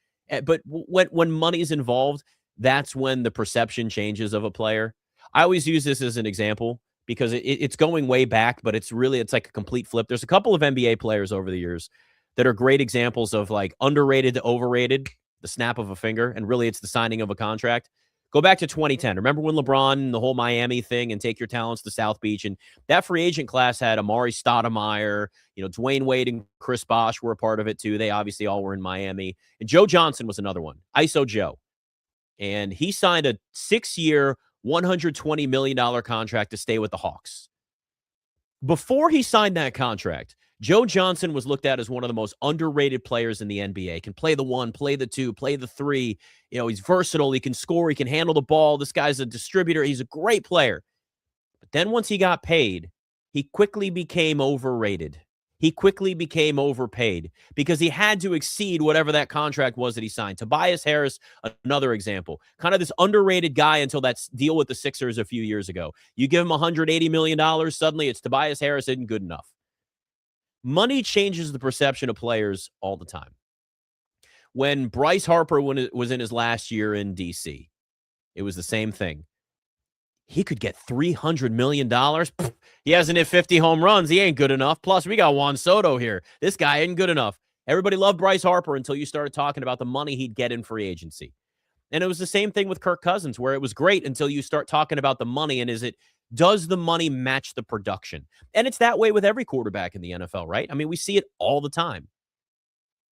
But when money's involved, that's when the perception changes of a player. I always use this as an example because it's going way back, but it's like a complete flip. There's a couple of NBA players over the years that are great examples of like underrated to overrated, the snap of a finger, and really it's the signing of a contract. Go back to 2010. Remember when LeBron, the whole Miami thing and take your talents to South Beach, and that free agent class had Amari Stoudemire, Dwayne Wade and Chris Bosh were a part of it too. They obviously all were in Miami. And Joe Johnson was another one, ISO Joe. And he signed a 6-year, $120 million contract to stay with the Hawks. Before he signed that contract, Joe Johnson was looked at as one of the most underrated players in the NBA. Can play the 1, play the 2, play the 3. He's versatile. He can score. He can handle the ball. This guy's a distributor. He's a great player. But then once he got paid, he quickly became overrated. He quickly became overpaid because he had to exceed whatever that contract was that he signed. Tobias Harris, another example, kind of this underrated guy until that deal with the Sixers a few years ago. You give him $180 million, suddenly it's Tobias Harris isn't good enough. Money changes the perception of players all the time. When Bryce Harper was in his last year in DC, it was the same thing. He could get $300 million. He hasn't hit 50 home runs. He ain't good enough. Plus, we got Juan Soto here. This guy ain't good enough. Everybody loved Bryce Harper until you started talking about the money he'd get in free agency. And it was the same thing with Kirk Cousins, where it was great until you start talking about the money and does the money match the production? And it's that way with every quarterback in the NFL, right? I mean, we see it all the time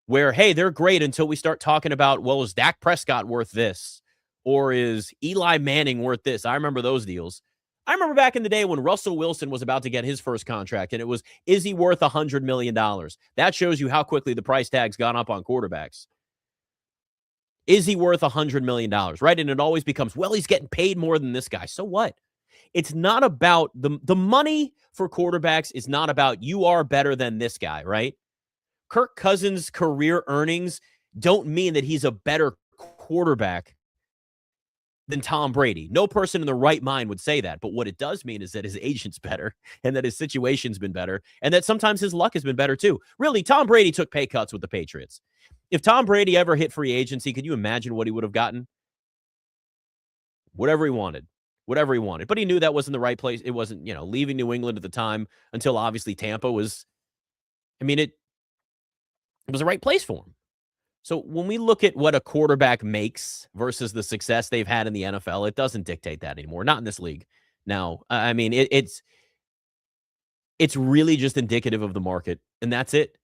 where, hey, they're great until we start talking about, well, is Dak Prescott worth this? Or is Eli Manning worth this? I remember those deals. I remember back in the day when Russell Wilson was about to get his first contract, and it was, is he worth $100 million? That shows you how quickly the price tag's gone up on quarterbacks. Is he worth $100 million, right? And it always becomes, well, he's getting paid more than this guy. So what? It's not about the money for quarterbacks is not about you are better than this guy, right? Kirk Cousins' career earnings don't mean that he's a better quarterback than Tom Brady. No person in the right mind would say that. But what it does mean is that his agent's better and that his situation's been better and that sometimes his luck has been better too. Really, Tom Brady took pay cuts with the Patriots. If Tom Brady ever hit free agency, could you imagine what he would have gotten? Whatever he wanted. But he knew that wasn't the right place. It wasn't, leaving New England at the time until obviously Tampa was, it was the right place for him. So when we look at what a quarterback makes versus the success they've had in the NFL, it doesn't dictate that anymore. Not in this league. Now, it's really just indicative of the market, and that's it.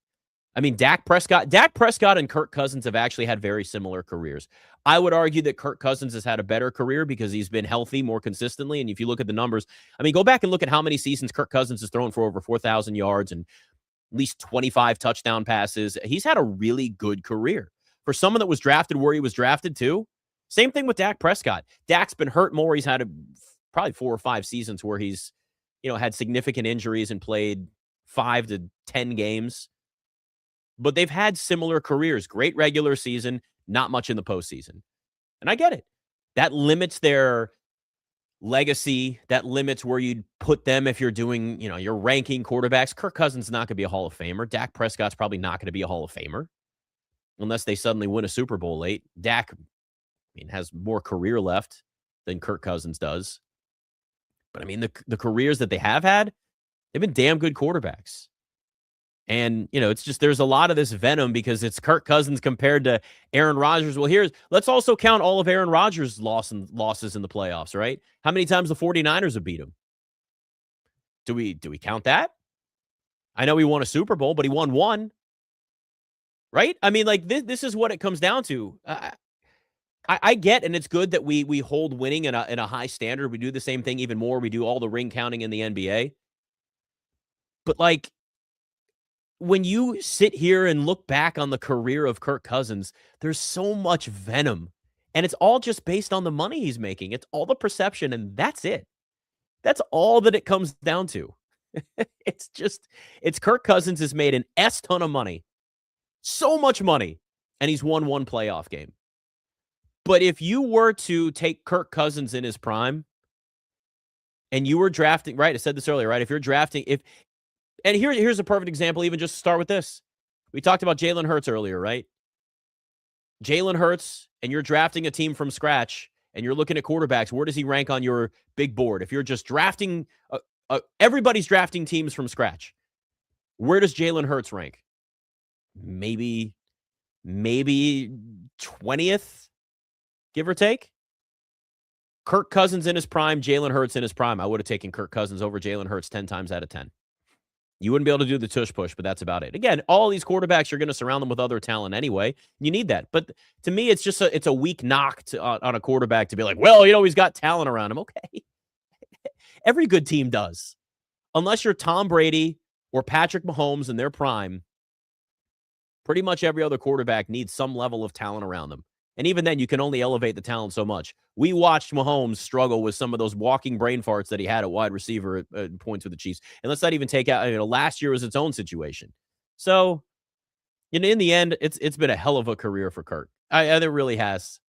Dak Prescott and Kirk Cousins have actually had very similar careers. I would argue that Kirk Cousins has had a better career because he's been healthy more consistently. And if you look at the numbers, go back and look at how many seasons Kirk Cousins has thrown for over 4,000 yards and at least 25 touchdown passes. He's had a really good career. For someone that was drafted where he was drafted too, same thing with Dak Prescott. Dak's been hurt more. He's had probably 4 or 5 seasons where he's, had significant injuries and played 5 to 10 games. But they've had similar careers. Great regular season, not much in the postseason. And I get it. That limits their legacy. That limits where you'd put them if you're doing, you're ranking quarterbacks. Kirk Cousins is not going to be a Hall of Famer. Dak Prescott's probably not going to be a Hall of Famer unless they suddenly win a Super Bowl late. Dak, has more career left than Kirk Cousins does. But, the careers that they have had, they've been damn good quarterbacks. And, it's just there's a lot of this venom because it's Kirk Cousins compared to Aaron Rodgers. Well, let's also count all of Aaron Rodgers' losses in the playoffs, right? How many times the 49ers have beat him? Do we count that? I know he won a Super Bowl, but he won one. Right? This is what it comes down to. I get, and it's good that we hold winning in a high standard. We do the same thing even more. We do all the ring counting in the NBA. But when you sit here and look back on the career of Kirk Cousins, there's so much venom. And it's all just based on the money he's making. It's all the perception, and that's it. That's all that it comes down to. It's Kirk Cousins has made an ton of money. So much money. And he's won one playoff game. But if you were to take Kirk Cousins in his prime, and you were drafting, right? I said this earlier, right? If you're drafting, and here's a perfect example, even just to start with this. We talked about Jalen Hurts earlier, right? Jalen Hurts, and you're drafting a team from scratch, and you're looking at quarterbacks. Where does he rank on your big board? If you're just drafting, everybody's drafting teams from scratch. Where does Jalen Hurts rank? Maybe 20th, give or take. Kirk Cousins in his prime, Jalen Hurts in his prime. I would have taken Kirk Cousins over Jalen Hurts 10 times out of 10. You wouldn't be able to do the tush push, but that's about it. Again, all these quarterbacks, you're going to surround them with other talent anyway. You need that. But to me, it's just it's a weak knock on a quarterback to be like, well, he's got talent around him. Okay. Every good team does. Unless you're Tom Brady or Patrick Mahomes in their prime, pretty much every other quarterback needs some level of talent around them. And even then, you can only elevate the talent so much. We watched Mahomes struggle with some of those walking brain farts that he had at wide receiver at points with the Chiefs. And let's not even take out, last year was its own situation. So, in the end, it's been a hell of a career for Kirk. It really has.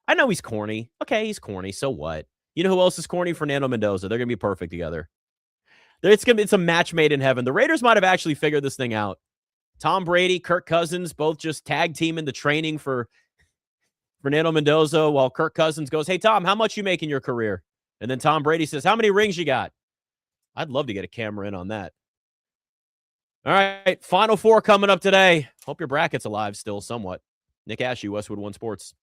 I know he's corny. Okay, he's corny. So what? You know who else is corny? Fernando Mendoza. They're going to be perfect together. It's a match made in heaven. The Raiders might have actually figured this thing out. Tom Brady, Kirk Cousins, both just tag team into training for Fernando Mendoza while Kirk Cousins goes, hey, Tom, how much you make in your career? And then Tom Brady says, how many rings you got? I'd love to get a camera in on that. All right, Final Four coming up today. Hope your bracket's alive still somewhat. Nick Ashe, Westwood One Sports.